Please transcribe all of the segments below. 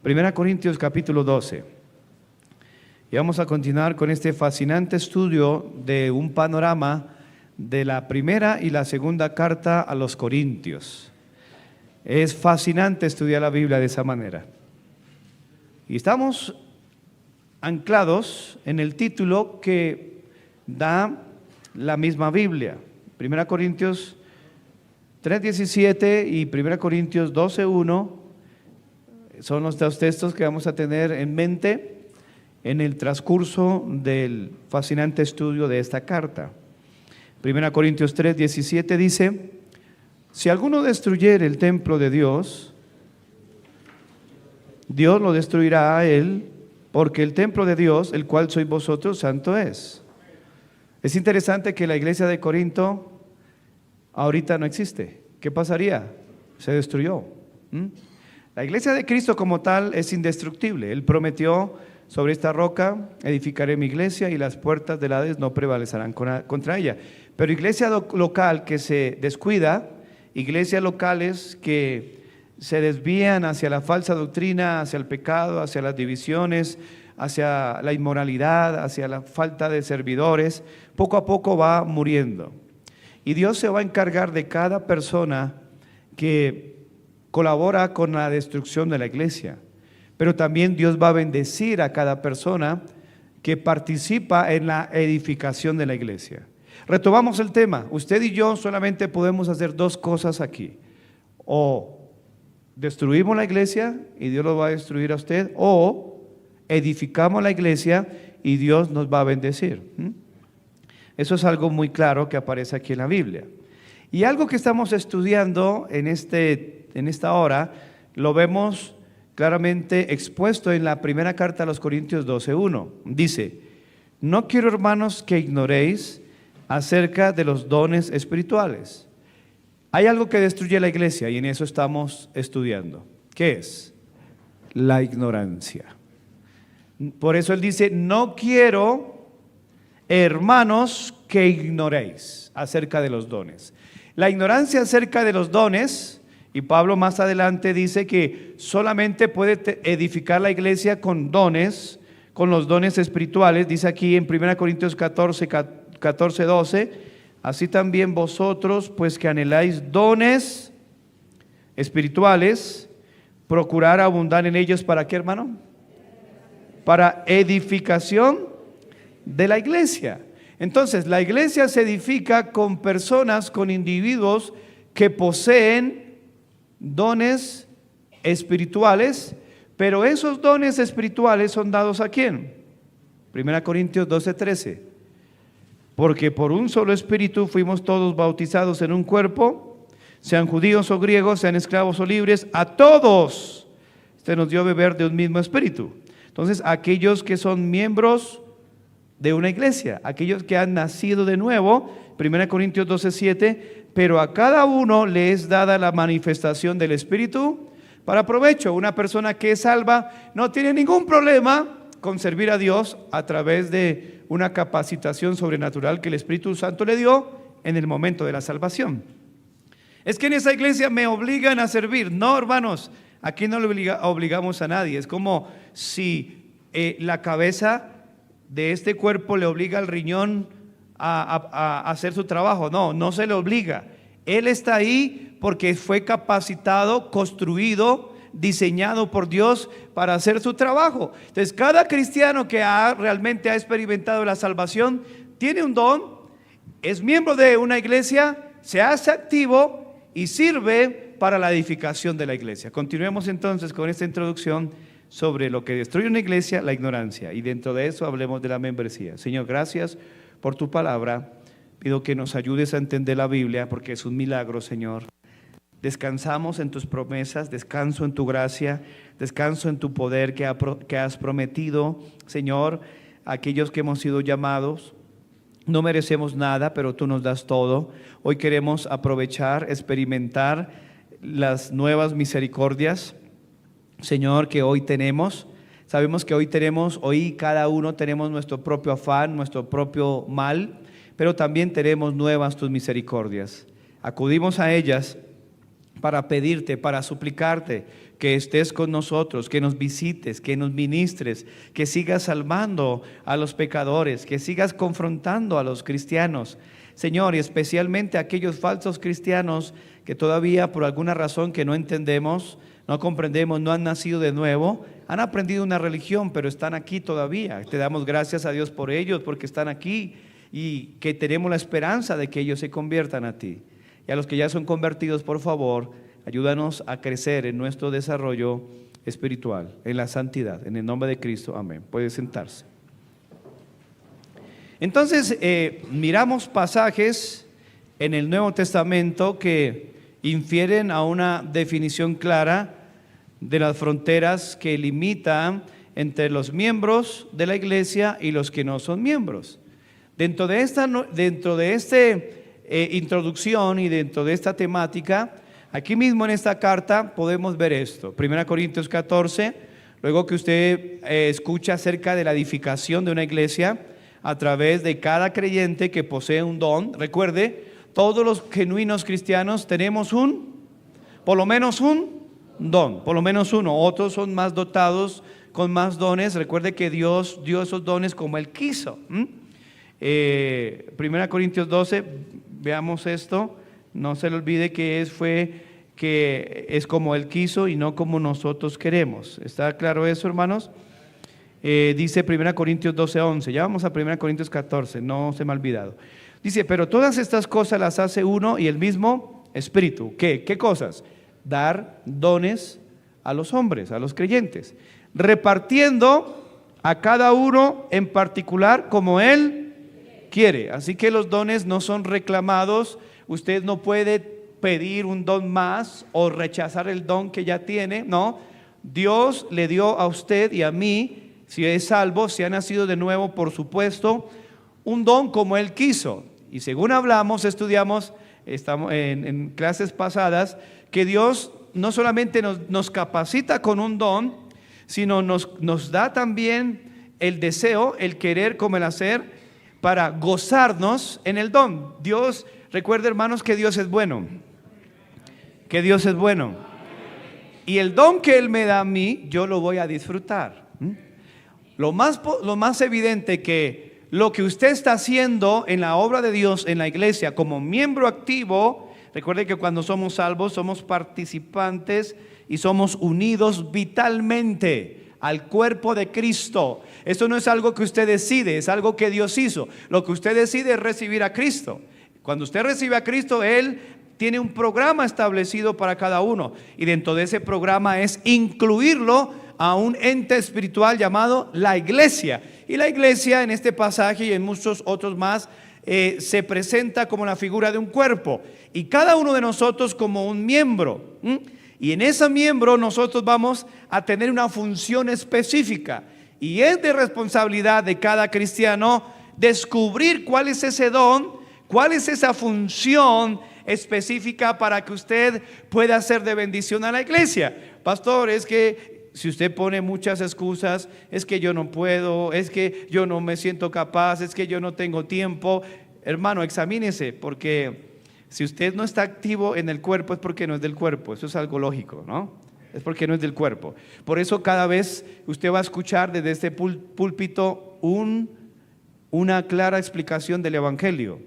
Primera Corintios capítulo 12. Y vamos a continuar con este fascinante estudio de un panorama de la primera y la segunda carta a los Corintios. Es fascinante estudiar la Biblia de esa manera. Y estamos anclados en el título que da la misma Biblia. Primera Corintios 3:17 y Primera Corintios 12:1 son los dos textos que vamos a tener en mente en el transcurso del fascinante estudio de esta carta. Primera Corintios 3:17 dice: si alguno destruyere el templo de Dios, Dios lo destruirá a él, porque el templo de Dios, el cual sois vosotros, santo es. Es interesante que la iglesia de Corinto ahorita no existe. ¿Qué pasaría? Se destruyó. La iglesia de Cristo como tal es indestructible. Él prometió: sobre esta roca edificaré mi iglesia y las puertas del Hades no prevalecerán contra ella. Pero iglesia local que se descuida, iglesias locales que se desvían hacia la falsa doctrina, hacia el pecado, hacia las divisiones, hacia la inmoralidad, hacia la falta de servidores, poco a poco va muriendo. Y Dios se va a encargar de cada persona que colabora con la destrucción de la iglesia. Pero también Dios va a bendecir a cada persona que participa en la edificación de la iglesia. Retomamos el tema. Usted y yo solamente podemos hacer dos cosas aquí: o destruimos la iglesia y Dios lo va a destruir a usted, o edificamos la iglesia y Dios nos va a bendecir. Eso es algo muy claro que aparece aquí en la Biblia. Y algo que estamos estudiando en esta hora, lo vemos claramente expuesto en la primera carta a los Corintios 12:1. Dice: no quiero, hermanos, que ignoréis acerca de los dones espirituales. Hay algo que destruye la iglesia y en eso estamos estudiando. ¿Qué es? La ignorancia. Por eso él dice: no quiero, hermanos, que ignoréis acerca de los dones. La ignorancia acerca de los dones, y Pablo más adelante dice que solamente puede edificar la iglesia con dones, con los dones espirituales. Dice aquí en 1 Corintios 14:12, así también vosotros, pues que anheláis dones espirituales, procurar abundar en ellos. ¿Para qué, hermano? Para edificación de la iglesia. Entonces, la iglesia se edifica con personas, con individuos que poseen dones espirituales, pero esos dones espirituales son dados ¿a quién? 1 Corintios 12:13. Porque por un solo espíritu fuimos todos bautizados en un cuerpo, sean judíos o griegos, sean esclavos o libres, a todos se nos dio beber de un mismo espíritu. Entonces, aquellos que son miembros de una iglesia, aquellos que han nacido de nuevo, 1 Corintios 12:7, pero a cada uno le es dada la manifestación del Espíritu para provecho. Una persona que es salva no tiene ningún problema con servir a Dios a través de una capacitación sobrenatural que el Espíritu Santo le dio en el momento de la salvación. Es que en esa iglesia me obligan a servir. No, hermanos, aquí no le obligamos a nadie. Es como si la cabeza de este cuerpo le obliga al riñón a hacer su trabajo. No, no se le obliga. Él está ahí porque fue capacitado, construido, diseñado por Dios para hacer su trabajo. Entonces, cada cristiano que realmente ha experimentado la salvación tiene un don, es miembro de una iglesia, se hace activo y sirve para la edificación de la iglesia. Continuemos entonces con esta introducción sobre lo que destruye una iglesia, la ignorancia, y dentro de eso hablemos de la membresía. Señor, gracias por tu palabra. Pido que nos ayudes a entender la Biblia, porque es un milagro, Señor. Descansamos en tus promesas, descanso en tu gracia, descanso en tu poder que has prometido, Señor. Aquellos que hemos sido llamados, no merecemos nada, pero tú nos das todo. Hoy queremos aprovechar, experimentar las nuevas misericordias, Señor, que hoy tenemos. Sabemos que hoy cada uno tenemos nuestro propio afán, nuestro propio mal, pero también tenemos nuevas tus misericordias. Acudimos a ellas para pedirte, para suplicarte que estés con nosotros, que nos visites, que nos ministres, que sigas salvando a los pecadores, que sigas confrontando a los cristianos, Señor, y especialmente a aquellos falsos cristianos que todavía por alguna razón que no entendemos, no comprendemos, no han nacido de nuevo, han aprendido una religión, pero están aquí todavía. Te damos gracias a Dios por ellos, porque están aquí y que tenemos la esperanza de que ellos se conviertan a ti. Y a los que ya son convertidos, por favor, ayúdanos a crecer en nuestro desarrollo espiritual, en la santidad. En el nombre de Cristo, amén. Puede sentarse. Entonces, miramos pasajes en el Nuevo Testamento que infieren a una definición clara de las fronteras que limitan entre los miembros de la iglesia y los que no son miembros. Dentro de esta introducción y dentro de esta temática, aquí mismo en esta carta podemos ver esto. 1 Corintios 14, luego que usted escucha acerca de la edificación de una iglesia a través de cada creyente que posee un don. Recuerde, todos los genuinos cristianos tenemos por lo menos un don, por lo menos uno. Otros son más dotados con más dones. Recuerde que Dios dio esos dones como Él quiso. 1 Corintios 12, veamos esto. No se le olvide que es como Él quiso y no como nosotros queremos. ¿Está claro eso, hermanos? Dice 1 Corintios 12, 11. Ya vamos a 1 Corintios 14, no se me ha olvidado. Dice, pero todas estas cosas las hace uno y el mismo Espíritu. ¿Qué cosas? Dar dones a los hombres, a los creyentes, repartiendo a cada uno en particular como Él quiere. Así que los dones no son reclamados. Usted no puede pedir un don más o rechazar el don que ya tiene. No, Dios le dio a usted y a mí, si es salvo, si ha nacido de nuevo, por supuesto, un don como Él quiso. Y según estudiamos en clases pasadas, que Dios no solamente nos capacita con un don, sino nos da también el deseo, el querer como el hacer, para gozarnos en el don. Dios, recuerde, hermanos, que Dios es bueno. Que Dios es bueno. Y el don que Él me da a mí, yo lo voy a disfrutar. Lo más evidente que lo que usted está haciendo en la obra de Dios, en la iglesia, como miembro activo, recuerde que cuando somos salvos somos participantes y somos unidos vitalmente al cuerpo de Cristo. Esto no es algo que usted decide, es algo que Dios hizo. Lo que usted decide es recibir a Cristo. Cuando usted recibe a Cristo, Él tiene un programa establecido para cada uno, y dentro de ese programa es incluirlo a un ente espiritual llamado la iglesia. Y la iglesia en este pasaje y en muchos otros más se presenta como la figura de un cuerpo, y cada uno de nosotros como un miembro. Y en ese miembro nosotros vamos a tener una función específica, y es de responsabilidad de cada cristiano descubrir cuál es ese don, cuál es esa función específica para que usted pueda ser de bendición a la iglesia. Pastor, es que si usted pone muchas excusas, es que yo no puedo, es que yo no me siento capaz, es que yo no tengo tiempo. Hermano, examínese, porque si usted no está activo en el cuerpo es porque no es del cuerpo. Eso es algo lógico, ¿no? Es porque no es del cuerpo. Por eso cada vez usted va a escuchar desde este púlpito una clara explicación del evangelio,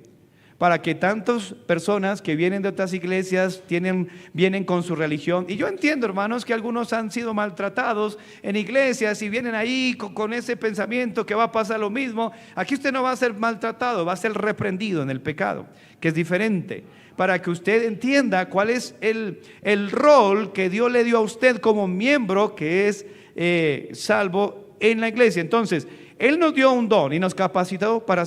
para que tantas personas que vienen de otras iglesias vienen con su religión. Y yo entiendo, hermanos, que algunos han sido maltratados en iglesias y vienen ahí con ese pensamiento que va a pasar lo mismo. Aquí usted no va a ser maltratado, va a ser reprendido en el pecado, que es diferente, para que usted entienda cuál es el rol que Dios le dio a usted como miembro que es salvo en la iglesia. Entonces, Él nos dio un don y nos capacitó para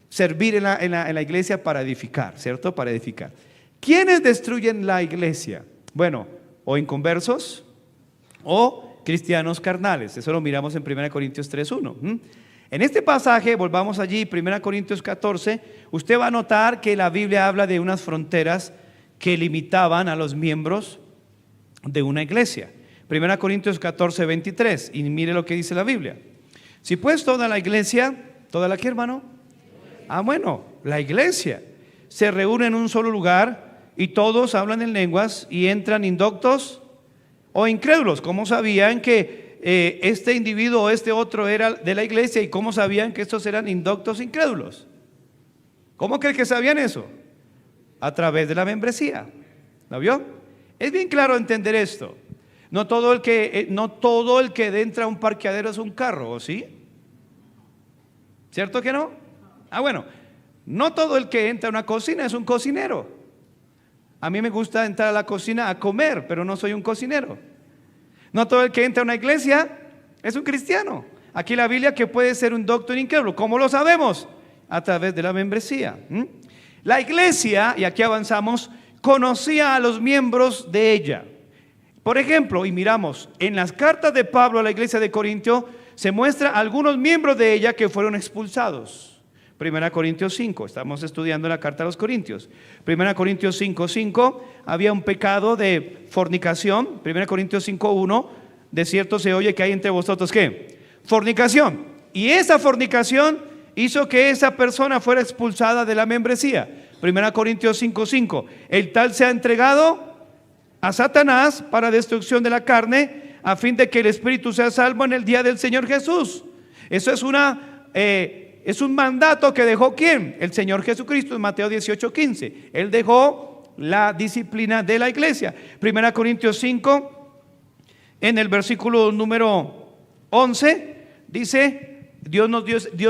servir en la iglesia, para edificar, ¿cierto? Para edificar. ¿Quiénes destruyen la iglesia? Bueno, o inconversos o cristianos carnales. Eso lo miramos en 1 Corintios 3:1. En este pasaje, volvamos allí, 1 Corintios 14, usted va a notar que la Biblia habla de unas fronteras que limitaban a los miembros de una iglesia. 1 Corintios 14, 23, y mire lo que dice la Biblia. Si pues toda la iglesia, ¿toda la qué, hermano? Bueno, la iglesia se reúne en un solo lugar, y todos hablan en lenguas y entran indoctos o incrédulos. ¿Cómo sabían que este individuo o este otro era de la iglesia y cómo sabían que estos eran indoctos incrédulos? ¿Cómo creen que sabían eso? A través de la membresía. ¿Lo vio? Es bien claro entender esto. No todo el que entra a un parqueadero es un carro, ¿o sí? ¿Cierto que no? Bueno, no todo el que entra a una cocina es un cocinero. A mí me gusta entrar a la cocina a comer, pero no soy un cocinero. No todo el que entra a una iglesia es un cristiano. Aquí la Biblia que puede ser un doctor incrédulo. ¿Cómo lo sabemos? A través de la membresía. La iglesia, y aquí avanzamos, conocía a los miembros de ella. Por ejemplo, y miramos, en las cartas de Pablo a la iglesia de Corintio se muestra algunos miembros de ella que fueron expulsados. 1 Corintios 5, estamos estudiando la carta a los Corintios. 1 Corintios 5:5, había un pecado de fornicación. 1 Corintios 5:1, de cierto se oye que hay entre vosotros, ¿qué? Fornicación. Y esa fornicación hizo que esa persona fuera expulsada de la membresía. 1 Corintios 5:5, el tal se ha entregado a Satanás para destrucción de la carne, a fin de que el espíritu sea salvo en el día del Señor Jesús. Eso es un mandato que dejó ¿quién? El Señor Jesucristo en Mateo 18:15. Él dejó la disciplina de la iglesia. 1 Corintios 5, en el versículo número 11, dice, Dios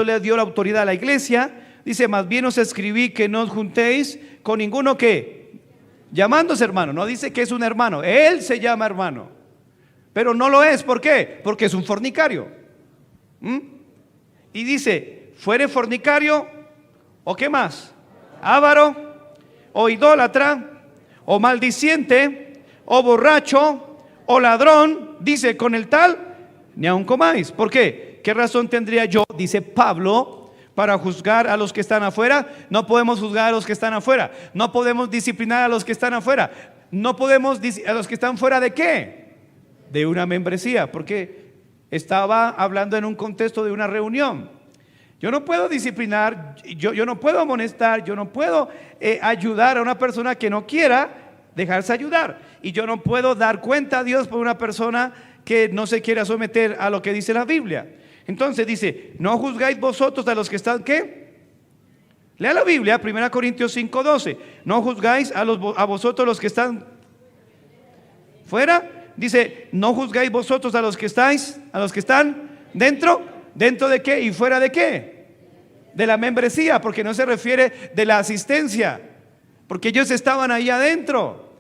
le dio la autoridad a la iglesia. Dice, más bien os escribí que no os juntéis con ninguno que llamándose hermano. No dice que es un hermano, él se llama hermano, pero no lo es. ¿Por qué? Porque es un fornicario. Y dice, fuere fornicario, o qué más, avaro, o idólatra, o maldiciente, o borracho, o ladrón. Dice, con el tal ni aun comáis. ¿Por qué? ¿Qué razón tendría yo, dice Pablo, para juzgar a los que están afuera? No podemos juzgar a los que están afuera. No podemos disciplinar a los que están afuera. No podemos a los que están fuera de ¿qué? De una membresía, porque estaba hablando en un contexto de una reunión. Yo no puedo disciplinar, yo no puedo amonestar, yo no puedo ayudar a una persona que no quiera dejarse ayudar. Y yo no puedo dar cuenta a Dios por una persona que no se quiera someter a lo que dice la Biblia. Entonces dice, no juzgáis vosotros a los que están, ¿qué? Lea la Biblia, 1 Corintios 5:12. No juzgáis a vosotros los que están fuera. Dice, no juzgáis vosotros a los que están dentro. ¿Dentro de qué? ¿Y fuera de qué? De la membresía, porque no se refiere de la asistencia, porque ellos estaban ahí adentro.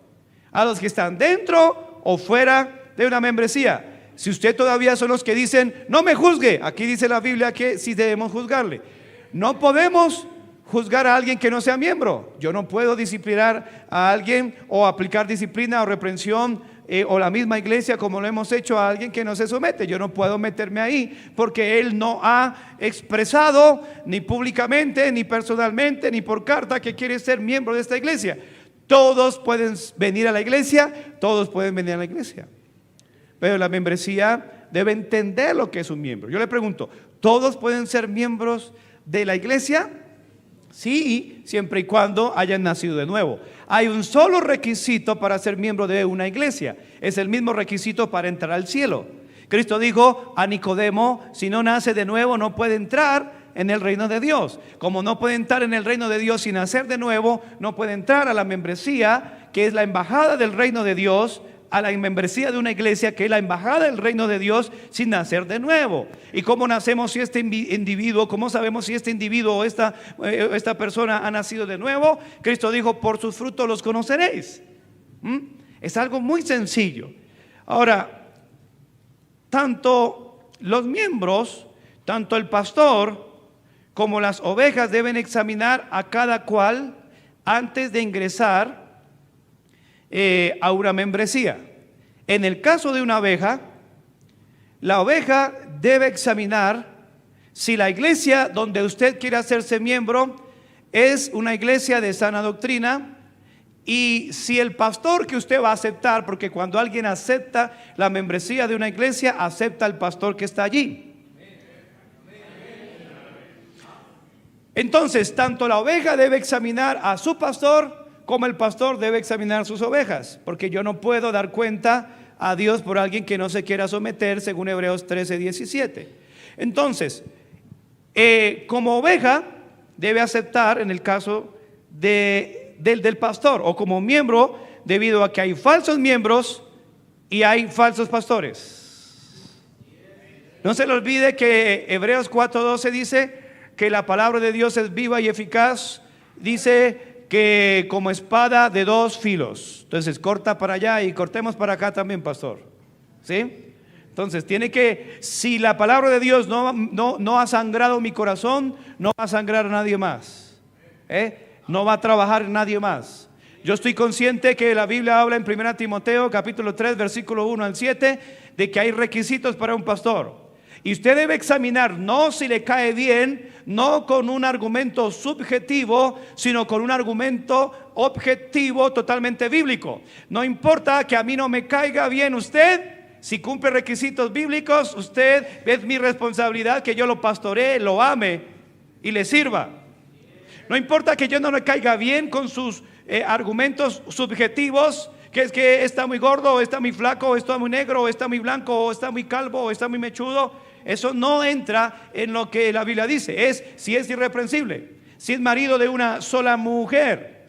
A los que están dentro o fuera de una membresía. Si usted todavía son los que dicen, no me juzgue, aquí dice la Biblia que sí debemos juzgarle. No podemos juzgar a alguien que no sea miembro. Yo no puedo disciplinar a alguien o aplicar disciplina o reprensión o la misma iglesia como lo hemos hecho a alguien que no se somete. Yo no puedo meterme ahí porque él no ha expresado ni públicamente, ni personalmente, ni por carta que quiere ser miembro de esta iglesia. Todos pueden venir a la iglesia, todos pueden venir a la iglesia. Pero la membresía debe entender lo que es un miembro. Yo le pregunto, ¿todos pueden ser miembros de la iglesia? Sí, siempre y cuando hayan nacido de nuevo. Hay un solo requisito para ser miembro de una iglesia. Es el mismo requisito para entrar al cielo. Cristo dijo a Nicodemo, si no nace de nuevo no puede entrar en el reino de Dios. Como no puede entrar en el reino de Dios sin nacer de nuevo, no puede entrar a la membresía, que es la embajada del reino de Dios, a la membresía de una iglesia que es la embajada del reino de Dios sin nacer de nuevo. ¿Y cómo nacemos si este individuo, cómo sabemos si este individuo o esta persona ha nacido de nuevo? Cristo dijo, por sus frutos los conoceréis. Es algo muy sencillo. Ahora, tanto los miembros, tanto el pastor como las ovejas deben examinar a cada cual antes de ingresar a una membresía. En el caso de una oveja, la oveja debe examinar si la iglesia donde usted quiere hacerse miembro es una iglesia de sana doctrina, y si el pastor que usted va a aceptar, porque cuando alguien acepta la membresía de una iglesia, acepta al pastor que está allí. Entonces, tanto la oveja debe examinar a su pastor como el pastor debe examinar sus ovejas, porque yo no puedo dar cuenta a Dios por alguien que no se quiera someter, según Hebreos 13:17. Entonces, como oveja debe aceptar en el caso del pastor, o como miembro, debido a que hay falsos miembros y hay falsos pastores. No se le olvide que Hebreos 4:12 dice que la palabra de Dios es viva y eficaz. Dice que como espada de dos filos. Entonces corta para allá y cortemos para acá también, pastor. ¿Sí? Entonces tiene que, si la palabra de Dios no ha sangrado mi corazón, no va a sangrar a nadie más. No va a trabajar nadie más. Yo estoy consciente que la Biblia habla en 1 Timoteo capítulo 3 versículo 1 al 7 de que hay requisitos para un pastor. Y usted debe examinar no si le cae bien, no con un argumento subjetivo, sino con un argumento objetivo totalmente bíblico. No importa que a mí no me caiga bien usted, si cumple requisitos bíblicos, usted es mi responsabilidad que yo lo pastoree, lo ame y le sirva. No importa que yo no le caiga bien con sus argumentos subjetivos, que es que está muy gordo, o está muy flaco, o está muy negro, o está muy blanco, o está muy calvo, o está muy mechudo. Eso no entra en lo que la Biblia dice. Es si es irreprensible, si es marido de una sola mujer,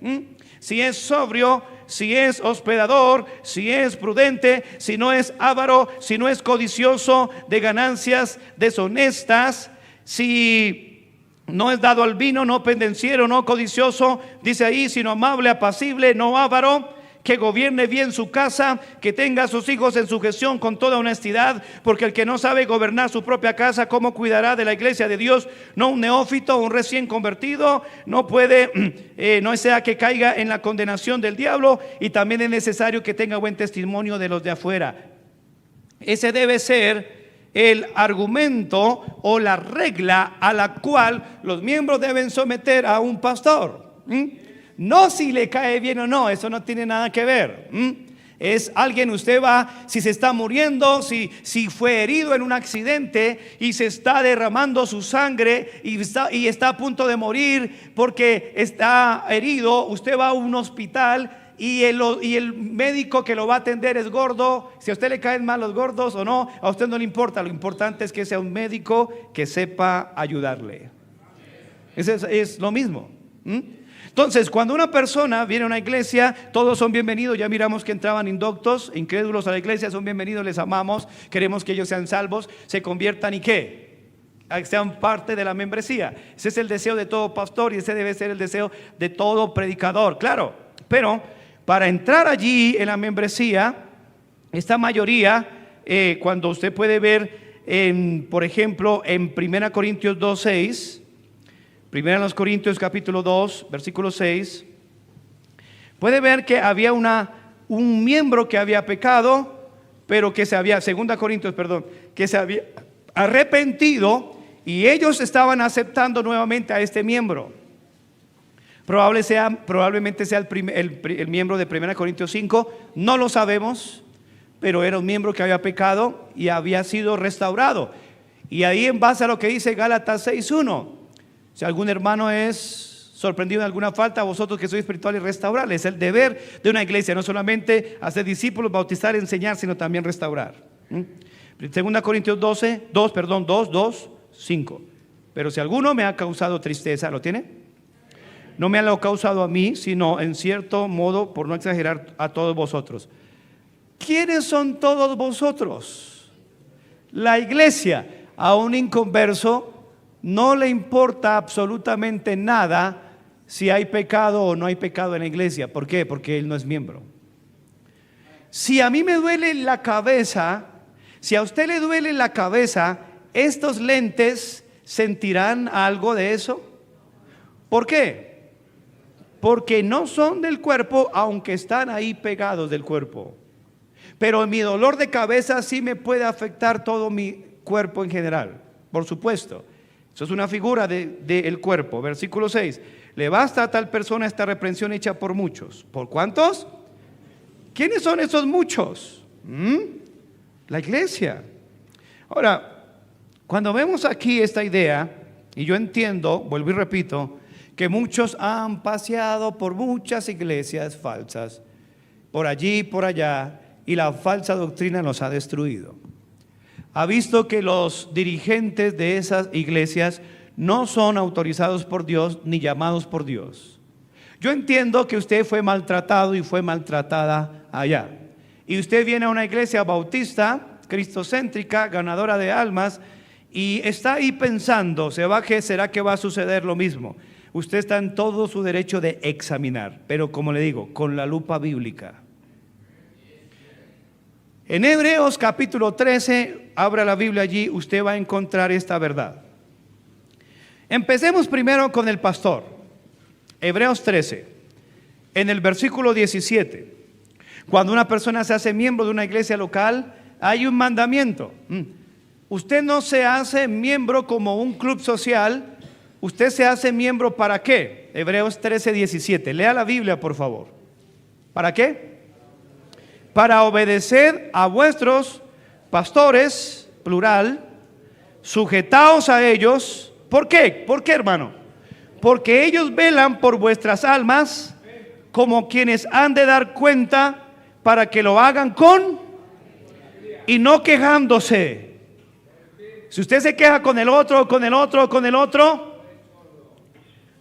si es sobrio, si es hospedador, si es prudente, si no es avaro, si no es codicioso de ganancias deshonestas, si no es dado al vino, no pendenciero, no codicioso, dice ahí, sino amable, apacible, no avaro, que gobierne bien su casa, que tenga a sus hijos en sujeción con toda honestidad, porque el que no sabe gobernar su propia casa, ¿cómo cuidará de la iglesia de Dios? No un neófito, un recién convertido, no puede, no sea que caiga en la condenación del diablo, y también es necesario que tenga buen testimonio de los de afuera. Ese debe ser el argumento o la regla a la cual los miembros deben someter a un pastor. No si le cae bien o no, eso no tiene nada que ver. Es alguien, usted va, si se está muriendo, si fue herido en un accidente y se está derramando su sangre y está a punto de morir porque está herido, usted va a un hospital y el médico que lo va a atender es gordo. Si a usted le caen mal los gordos o no, a usted no le importa. Lo importante es que sea un médico que sepa ayudarle. Es lo mismo. Entonces, cuando una persona viene a una iglesia, todos son bienvenidos. Ya miramos que entraban indoctos, incrédulos a la iglesia, son bienvenidos, les amamos, queremos que ellos sean salvos, se conviertan y ¿qué? Sean parte de la membresía. Ese es el deseo de todo pastor y ese debe ser el deseo de todo predicador, claro. Pero para entrar allí en la membresía, esta mayoría, cuando usted puede ver, por ejemplo, en 1 Corintios 2:6, 1 Corintios capítulo 2, versículo 6, puede ver que había un miembro que había pecado, pero que se había, 2 Corintios, perdón, que se había arrepentido y ellos estaban aceptando nuevamente a este miembro. Probablemente sea el miembro de 1 Corintios 5, no lo sabemos, pero era un miembro que había pecado y había sido restaurado. Y ahí, en base a lo que dice Gálatas 6:1, si algún hermano es sorprendido en alguna falta, vosotros que sois espirituales, restaurarles. Es el deber de una iglesia, no solamente hacer discípulos, bautizar, enseñar, sino también restaurar. 2 Corintios 2, 5. Pero si alguno me ha causado tristeza, ¿lo tiene? No me ha causado a mí, sino en cierto modo, por no exagerar, a todos vosotros. ¿Quiénes son todos vosotros? La iglesia. A un inconverso no le importa absolutamente nada si hay pecado o no hay pecado en la iglesia. ¿Por qué? Porque él no es miembro. Si a mí me duele la cabeza, si a usted le duele la cabeza, ¿estos lentes sentirán algo de eso? ¿Por qué? Porque no son del cuerpo, aunque están ahí pegados del cuerpo. Pero mi dolor de cabeza sí me puede afectar todo mi cuerpo en general, por supuesto. Eso es una figura del cuerpo. Versículo 6. Le basta a tal persona esta reprensión hecha por muchos. ¿Por cuántos? ¿Quiénes son esos muchos? La iglesia. Ahora, cuando vemos aquí esta idea, y yo entiendo, vuelvo y repito, que muchos han paseado por muchas iglesias falsas, por allí y por allá, y la falsa doctrina los ha destruido. Ha visto que los dirigentes de esas iglesias no son autorizados por Dios ni llamados por Dios. Yo entiendo que usted fue maltratado y fue maltratada allá, y usted viene a una iglesia bautista, cristocéntrica, ganadora de almas, y está ahí pensando, ¿será que va a suceder lo mismo? Usted está en todo su derecho de examinar, pero como le digo, con la lupa bíblica. En Hebreos capítulo 13, abra la Biblia allí, usted va a encontrar esta verdad. Empecemos primero con el pastor. Hebreos 13, en el versículo 17. Cuando una persona se hace miembro de una iglesia local, hay un mandamiento. Usted no se hace miembro como un club social. ¿Usted se hace miembro para qué? Hebreos 13, 17. Lea la Biblia, por favor. ¿Para qué? Para obedecer a vuestros pastores, plural, sujetaos a ellos. ¿Por qué? ¿Por qué, hermano? Porque ellos velan por vuestras almas como quienes han de dar cuenta, para que lo hagan con y no quejándose. Si usted se queja con el otro, con el otro, con el otro,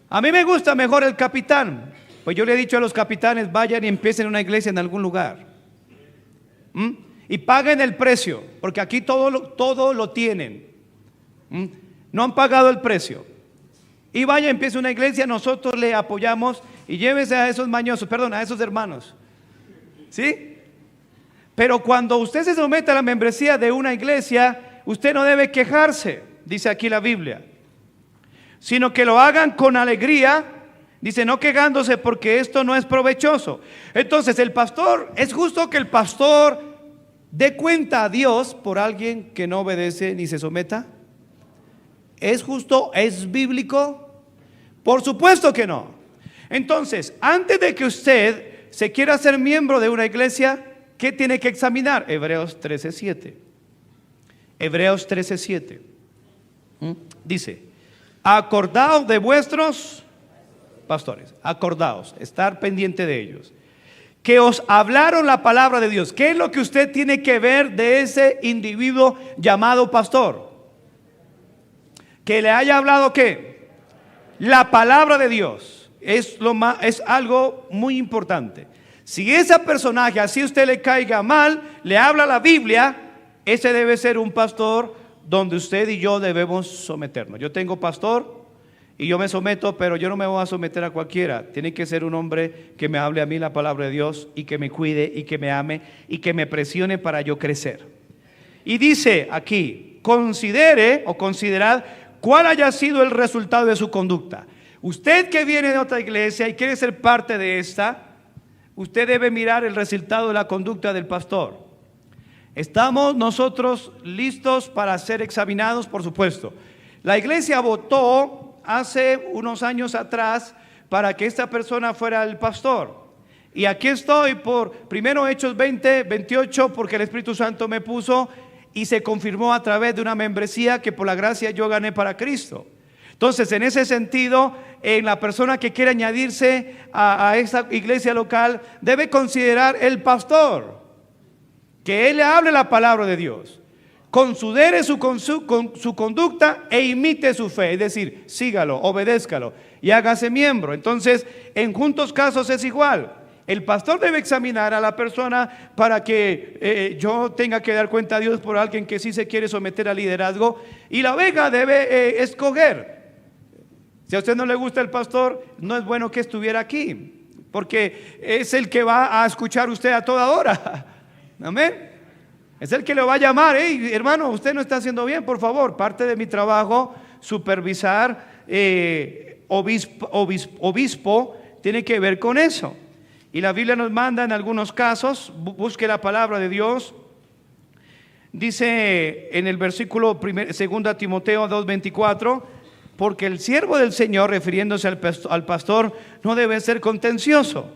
a mí me gusta mejor el capitán. Pues yo le he dicho a los capitanes, vayan y empiecen una iglesia en algún lugar. Y paguen el precio, porque aquí todo lo tienen. No han pagado el precio. Y vaya, empiece una iglesia, nosotros le apoyamos y llévese a esos mañosos, a esos hermanos. ¿Sí? Pero cuando usted se somete a la membresía de una iglesia, usted no debe quejarse, dice aquí la Biblia, sino que lo hagan con alegría, dice, no quejándose, porque esto no es provechoso. Entonces es justo que el pastor dé cuenta a Dios por alguien que no obedece ni se someta. ¿Es justo? ¿Es bíblico? Por supuesto que no. Entonces, antes de que usted se quiera hacer miembro de una iglesia, ¿qué tiene que examinar? Hebreos 13:7. Hebreos 13:7. Dice, acordaos de vuestros pastores, acordaos, estar pendiente de ellos, que os hablaron la palabra de Dios. ¿Qué es lo que usted tiene que ver de ese individuo llamado pastor? Que le haya hablado ¿qué? La palabra de Dios. Es algo muy importante. Si ese personaje, así usted le caiga mal, le habla la Biblia, ese debe ser un pastor donde usted y yo debemos someternos. Yo tengo pastor y yo me someto, pero yo no me voy a someter a cualquiera. Tiene que ser un hombre que me hable a mí la palabra de Dios y que me cuide y que me ame y que me presione para yo crecer. Y dice aquí, considere o considerad cuál haya sido el resultado de su conducta. Usted que viene de otra iglesia y quiere ser parte de esta, usted debe mirar el resultado de la conducta del pastor. ¿Estamos nosotros listos para ser examinados? Por supuesto. La iglesia votó hace unos años atrás para que esta persona fuera el pastor. Y aquí estoy por primero Hechos 20, 28, porque el Espíritu Santo me puso y se confirmó a través de una membresía que por la gracia yo gané para Cristo. Entonces, en ese sentido, en la persona que quiere añadirse a esa iglesia local, debe considerar el pastor, que él le hable la palabra de Dios, considere su conducta e imite su fe, es decir, sígalo, obedézcalo y hágase miembro. Entonces, en juntos casos es igual. El pastor debe examinar a la persona para que yo tenga que dar cuenta a Dios por alguien que sí se quiere someter al liderazgo, y la oveja debe escoger. Si a usted no le gusta el pastor, no es bueno que estuviera aquí, porque es el que va a escuchar usted a toda hora. Amén. Es el que le va a llamar. Hey, hermano, usted no está haciendo bien, por favor. Parte de mi trabajo, supervisar, obispo, tiene que ver con eso. Y la Biblia nos manda en algunos casos, busque la palabra de Dios. Dice en el versículo 2 Timoteo 2:24, porque el siervo del Señor, refiriéndose al pastor, no debe ser contencioso,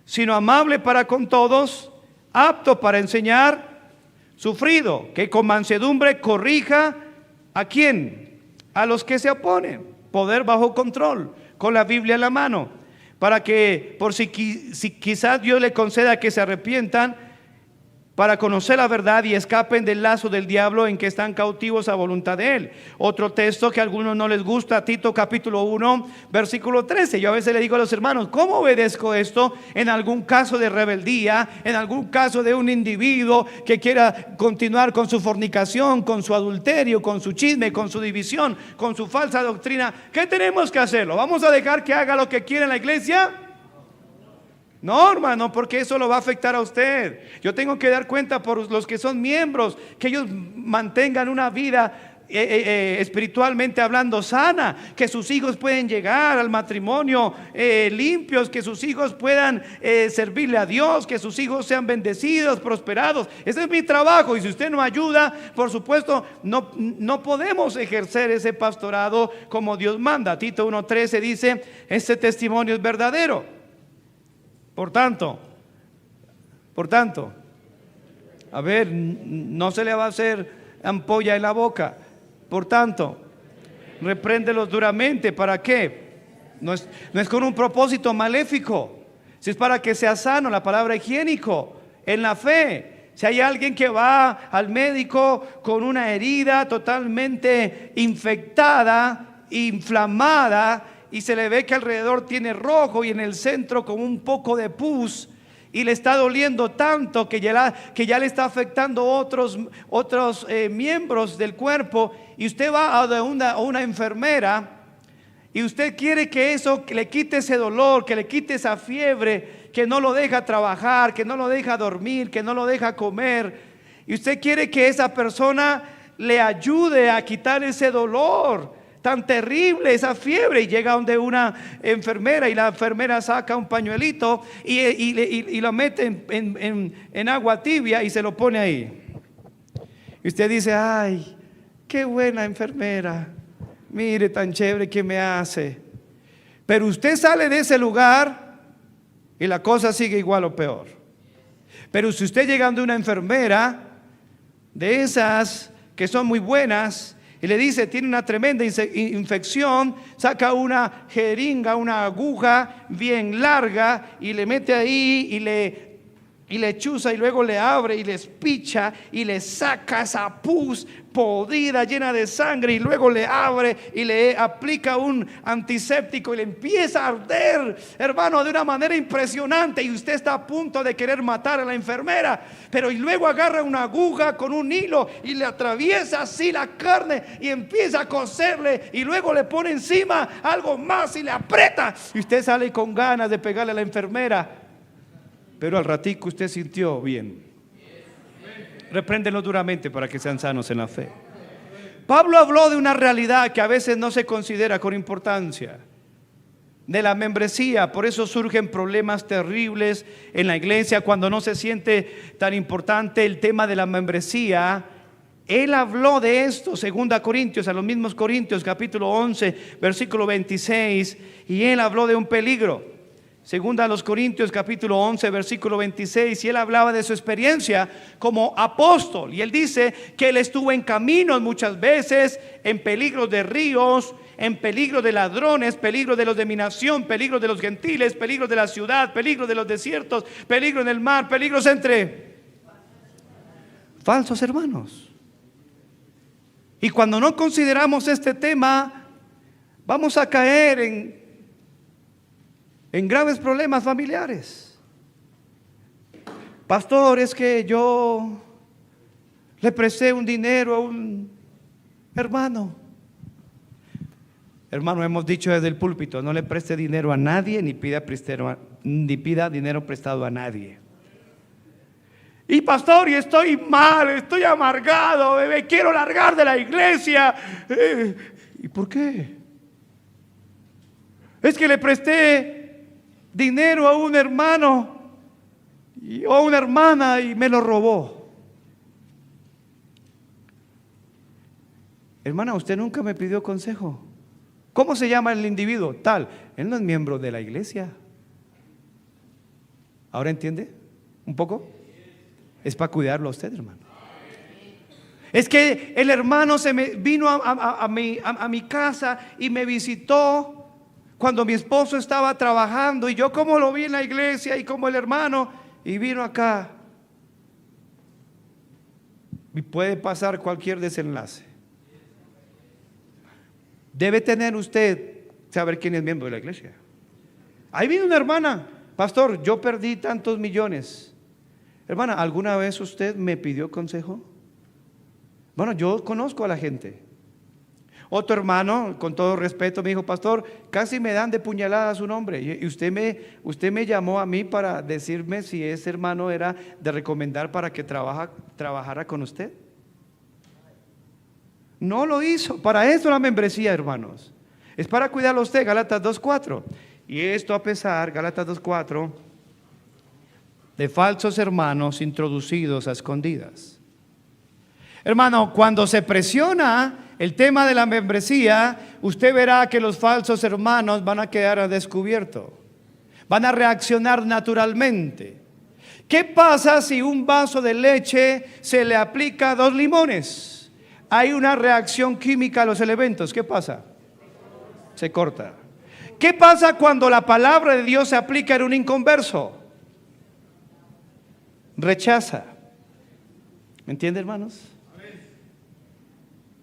sino amable para con todos, apto para enseñar, sufrido, que con mansedumbre corrija ¿a quién? A los que se oponen, poder bajo control, con la Biblia en la mano, para que por si quizás Dios le conceda que se arrepientan, para conocer la verdad y escapen del lazo del diablo en que están cautivos a voluntad de él. Otro texto que a algunos no les gusta, Tito capítulo 1 versículo 13. Yo a veces le digo a los hermanos, ¿cómo obedezco esto en algún caso de rebeldía, en algún caso de un individuo que quiera continuar con su fornicación, con su adulterio, con su chisme, con su división, con su falsa doctrina? ¿Qué tenemos que hacerlo? ¿Vamos a dejar que haga lo que quiere en la iglesia? No, hermano, porque eso lo va a afectar a usted. Yo tengo que dar cuenta por los que son miembros, que ellos mantengan una vida espiritualmente hablando sana, que sus hijos pueden llegar al matrimonio limpios, que sus hijos puedan servirle a Dios, que sus hijos sean bendecidos, prosperados. Ese es mi trabajo, y si usted no ayuda, por supuesto no podemos ejercer ese pastorado como Dios manda. Tito 1:13 dice: este testimonio es verdadero. Por tanto, a ver, no se le va a hacer ampolla en la boca. Por tanto, repréndelos duramente. ¿Para qué? No es con un propósito maléfico. Si es para que sea sano, la palabra higiénico, en la fe. Si hay alguien que va al médico con una herida totalmente infectada, inflamada, y se le ve que alrededor tiene rojo y en el centro como un poco de pus, y le está doliendo tanto que ya le está afectando otros miembros del cuerpo, y usted va a una enfermera y usted quiere que eso, que le quite ese dolor, que le quite esa fiebre que no lo deja trabajar, que no lo deja dormir, que no lo deja comer, y usted quiere que esa persona le ayude a quitar ese dolor tan terrible, esa fiebre, y llega donde una enfermera, y la enfermera saca un pañuelito y lo mete en agua tibia y se lo pone ahí. Y usted dice: ay, qué buena enfermera, mire tan chévere que me hace. Pero usted sale de ese lugar y la cosa sigue igual o peor. Pero si usted llega donde una enfermera de esas que son muy buenas y le dice: tiene una tremenda infección, saca una jeringa, una aguja bien larga, y le mete ahí y le chuza, y luego le abre y le espicha y le saca esa pus podrida llena de sangre, y luego le abre y le aplica un antiséptico y le empieza a arder, hermano, de una manera impresionante, y usted está a punto de querer matar a la enfermera, pero y luego agarra una aguja con un hilo y le atraviesa así la carne y empieza a coserle, y luego le pone encima algo más y le aprieta, y usted sale con ganas de pegarle a la enfermera, pero al ratico usted sintió bien. Repréndenlo duramente para que sean sanos en la fe. Pablo habló de una realidad que a veces no se considera con importancia, de la membresía. Por eso surgen problemas terribles en la iglesia cuando no se siente tan importante el tema de la membresía. Él habló de esto, 2 Corintios, a los mismos Corintios, capítulo 11, versículo 26, y él habló de un peligro. Segunda a los Corintios capítulo 11 versículo 26, y él hablaba de su experiencia como apóstol, y él dice que él estuvo en caminos muchas veces, en peligro de ríos, en peligro de ladrones, peligro de los de mi nación, peligro de los gentiles, peligro de la ciudad, peligro de los desiertos, peligro en el mar, peligros entre falsos hermanos. Y cuando no consideramos este tema, vamos a caer en graves problemas familiares. Pastor, es que yo le presté un dinero a un hermano. Hermano, hemos dicho desde el púlpito: no le preste dinero a nadie, ni pida dinero prestado a nadie. Y pastor, y estoy mal, estoy amargado, me quiero largar de la iglesia. ¿Y por qué? Es que le presté dinero a un hermano o a una hermana y me lo robó. Hermana, usted nunca me pidió consejo. ¿Cómo se llama el individuo? Tal. Él no es miembro de la iglesia. ¿Ahora entiende un poco? Es para cuidarlo a usted, hermano. Es que el hermano vino a mi casa y me visitó cuando mi esposo estaba trabajando y yo como lo vi en la iglesia y como el hermano, y vino acá. Y puede pasar cualquier desenlace. Debe tener usted saber quién es miembro de la iglesia. Ahí viene una hermana: pastor, yo perdí tantos millones. Hermana, ¿alguna vez usted me pidió consejo? Bueno, yo conozco a la gente. Otro hermano, con todo respeto, me dijo: pastor, casi me dan de puñalada a su nombre. Y usted me llamó a mí para decirme si ese hermano era de recomendar para que trabajara con usted. No lo hizo. Para eso la membresía, hermanos. Es para cuidarlo a usted. Gálatas 2:4. Y esto a pesar, Gálatas 2:4, de falsos hermanos introducidos a escondidas. Hermano, cuando se presiona el tema de la membresía, usted verá que los falsos hermanos van a quedar a descubierto. Van a reaccionar naturalmente. ¿Qué pasa si un vaso de leche se le aplica 2 limones? Hay una reacción química a los elementos. ¿Qué pasa? Se corta. ¿Qué pasa cuando la palabra de Dios se aplica en un inconverso? Rechaza. ¿Me entiende, hermanos?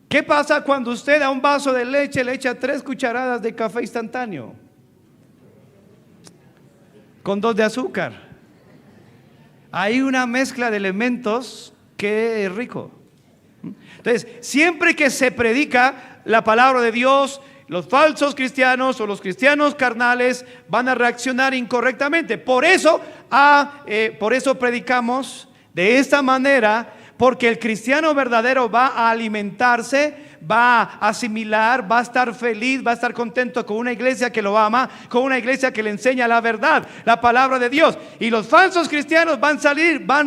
¿Qué pasa cuando usted a un vaso de leche le echa 3 cucharadas de café instantáneo con 2 de azúcar? Hay una mezcla de elementos que es rico. Entonces, siempre que se predica la palabra de Dios, los falsos cristianos o los cristianos carnales van a reaccionar incorrectamente. Por eso predicamos de esta manera, porque el cristiano verdadero va a alimentarse, va a asimilar, va a estar feliz, va a estar contento con una iglesia que lo ama, con una iglesia que le enseña la verdad, la palabra de Dios. Y los falsos cristianos van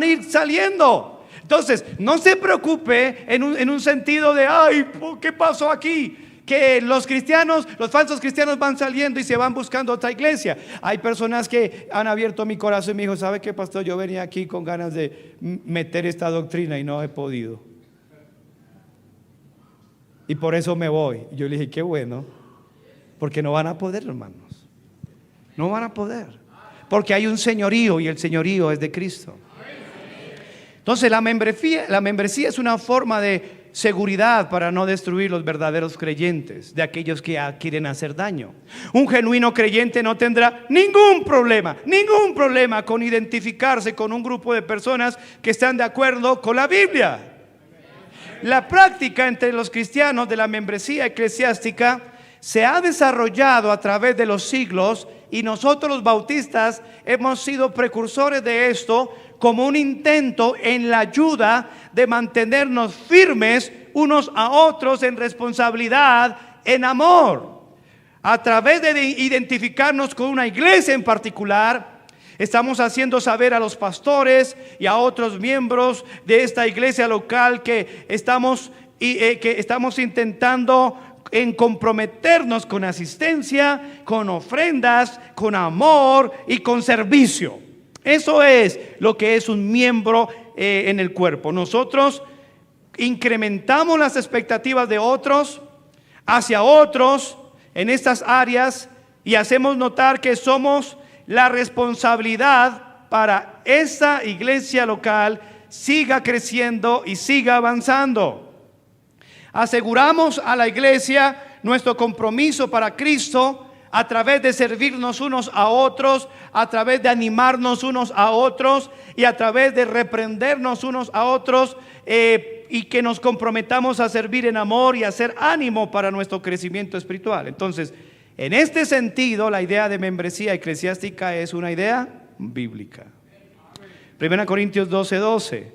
a ir saliendo. Entonces, no se preocupe en un sentido de: ay, ¿qué pasó aquí? Que los falsos cristianos van saliendo y se van buscando otra iglesia. Hay personas que han abierto mi corazón y me dijo: ¿sabe qué, pastor? Yo venía aquí con ganas de meter esta doctrina y no he podido. Y por eso me voy. Y yo le dije: qué bueno, porque no van a poder, hermanos. No van a poder. Porque hay un señorío y el señorío es de Cristo. Entonces la membresía es una forma de seguridad para no destruir los verdaderos creyentes, de aquellos que quieren hacer daño. Un genuino creyente no tendrá ningún problema con identificarse con un grupo de personas que están de acuerdo con la Biblia. La práctica entre los cristianos de la membresía eclesiástica se ha desarrollado a través de los siglos, y nosotros los bautistas hemos sido precursores de esto, como un intento en la ayuda de mantenernos firmes unos a otros en responsabilidad, en amor. A través de identificarnos con una iglesia en particular, estamos haciendo saber a los pastores y a otros miembros de esta iglesia local que estamos intentando en comprometernos con asistencia, con ofrendas, con amor y con servicio. Eso es lo que es un miembro en el cuerpo. Nosotros incrementamos las expectativas de otros hacia otros en estas áreas y hacemos notar que somos la responsabilidad para esa iglesia local siga creciendo y siga avanzando. Aseguramos a la iglesia nuestro compromiso para Cristo a través de servirnos unos a otros, a través de animarnos unos a otros y a través de reprendernos unos a otros, y que nos comprometamos a servir en amor y a hacer ánimo para nuestro crecimiento espiritual. Entonces, en este sentido, la idea de membresía eclesiástica es una idea bíblica. 1 Corintios 12:12.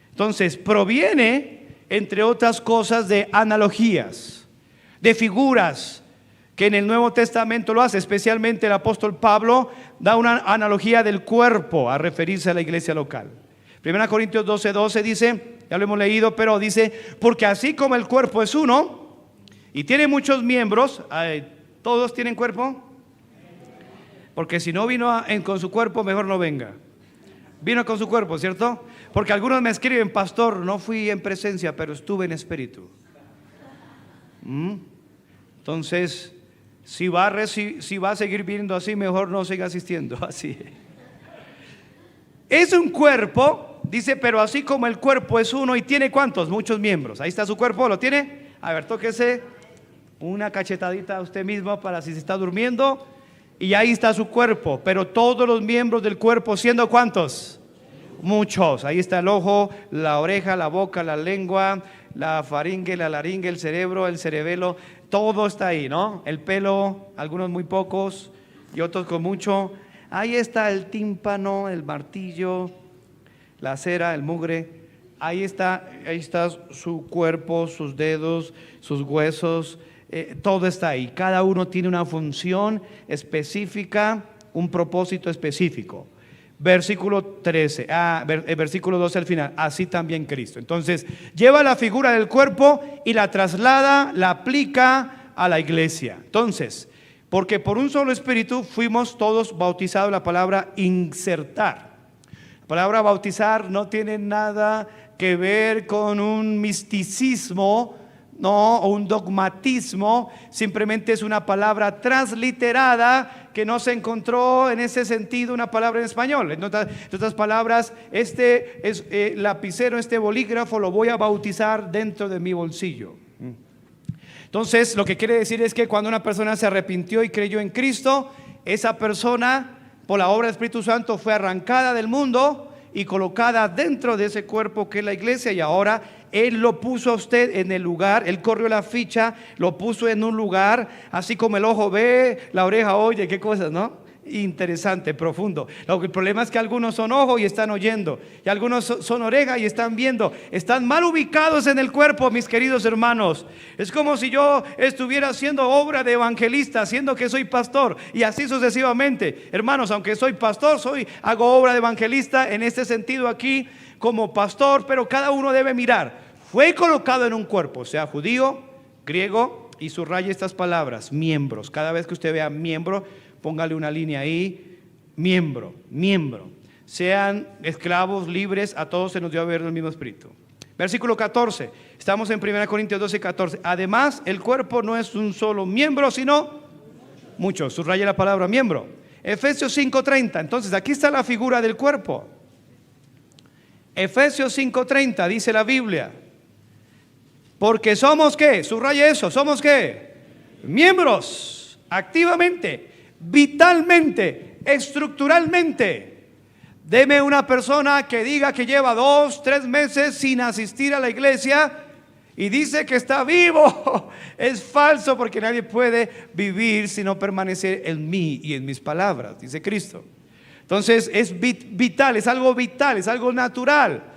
Entonces, proviene, entre otras cosas, de analogías, de figuras que en el Nuevo Testamento lo hace. Especialmente el apóstol Pablo da una analogía del cuerpo a referirse a la iglesia local. 1 Corintios 12:12 dice, ya lo hemos leído, pero dice: porque así como el cuerpo es uno y tiene muchos miembros, ¿todos tienen cuerpo? Porque si no vino con su cuerpo, mejor no venga. Vino con su cuerpo, ¿cierto? Porque algunos me escriben: pastor, no fui en presencia, pero estuve en espíritu. Entonces, Si va a seguir viendo así, mejor no siga asistiendo. Así es un cuerpo, dice, pero así como el cuerpo es uno y tiene ¿cuántos? Muchos miembros. Ahí está su cuerpo, ¿lo tiene? A ver, tóquese una cachetadita a usted mismo para si se está durmiendo. Y ahí está su cuerpo, pero todos los miembros del cuerpo, ¿siendo cuántos? Muchos. Ahí está el ojo, la oreja, la boca, la lengua, la faringe, la laringe, el cerebro, el cerebelo. Todo está ahí, ¿no? El pelo, algunos muy pocos y otros con mucho. Ahí está el tímpano, el martillo, la cera, el mugre. Ahí está su cuerpo, sus dedos, sus huesos. Todo está ahí. Cada uno tiene una función específica, un propósito específico. Versículo 13, versículo 12 al final. Así también Cristo. Entonces, lleva la figura del cuerpo y la traslada, la aplica a la iglesia. Entonces, porque por un solo espíritu fuimos todos bautizados, la palabra insertar. La palabra bautizar no tiene nada que ver con un misticismo, no, o un dogmatismo. Simplemente es una palabra transliterada que no se encontró en ese sentido una palabra en español. En otras palabras, este es lapicero, este bolígrafo lo voy a bautizar dentro de mi bolsillo. Entonces, lo que quiere decir es que cuando una persona se arrepintió y creyó en Cristo, esa persona, por la obra del Espíritu Santo, fue arrancada del mundo y colocada dentro de ese cuerpo que es la iglesia, y ahora Él lo puso a usted en el lugar. Él corrió la ficha, lo puso en un lugar, así como el ojo ve, la oreja oye, qué cosas, ¿no? Interesante, profundo. El problema es que algunos son ojos y están oyendo, y algunos son oreja y están viendo. Están mal ubicados en el cuerpo, mis queridos hermanos. Es como si yo estuviera haciendo obra de evangelista, siendo que soy pastor, y así sucesivamente. Hermanos, aunque soy pastor, hago obra de evangelista en este sentido aquí como pastor, pero cada uno debe mirar. Fue colocado en un cuerpo, sea judío, griego, y subraye estas palabras: miembros. Cada vez que usted vea miembro, póngale una línea ahí: miembro, miembro. Sean esclavos, libres, a todos se nos dio a ver el mismo espíritu. Versículo 14, estamos en 1 Corintios 12, 14. Además, el cuerpo no es un solo miembro, sino muchos. Subraye la palabra miembro. Efesios 5:30, entonces aquí está la figura del cuerpo. Efesios 5:30 dice la Biblia: porque somos ¿qué? Subraye eso, somos ¿qué? Miembros, activamente, vitalmente, estructuralmente. Deme una persona que diga que lleva 2, 3 meses sin asistir a la iglesia y dice que está vivo. Es falso, porque nadie puede vivir sino permanecer en mí y en mis palabras, dice Cristo. Entonces es vital, es algo natural.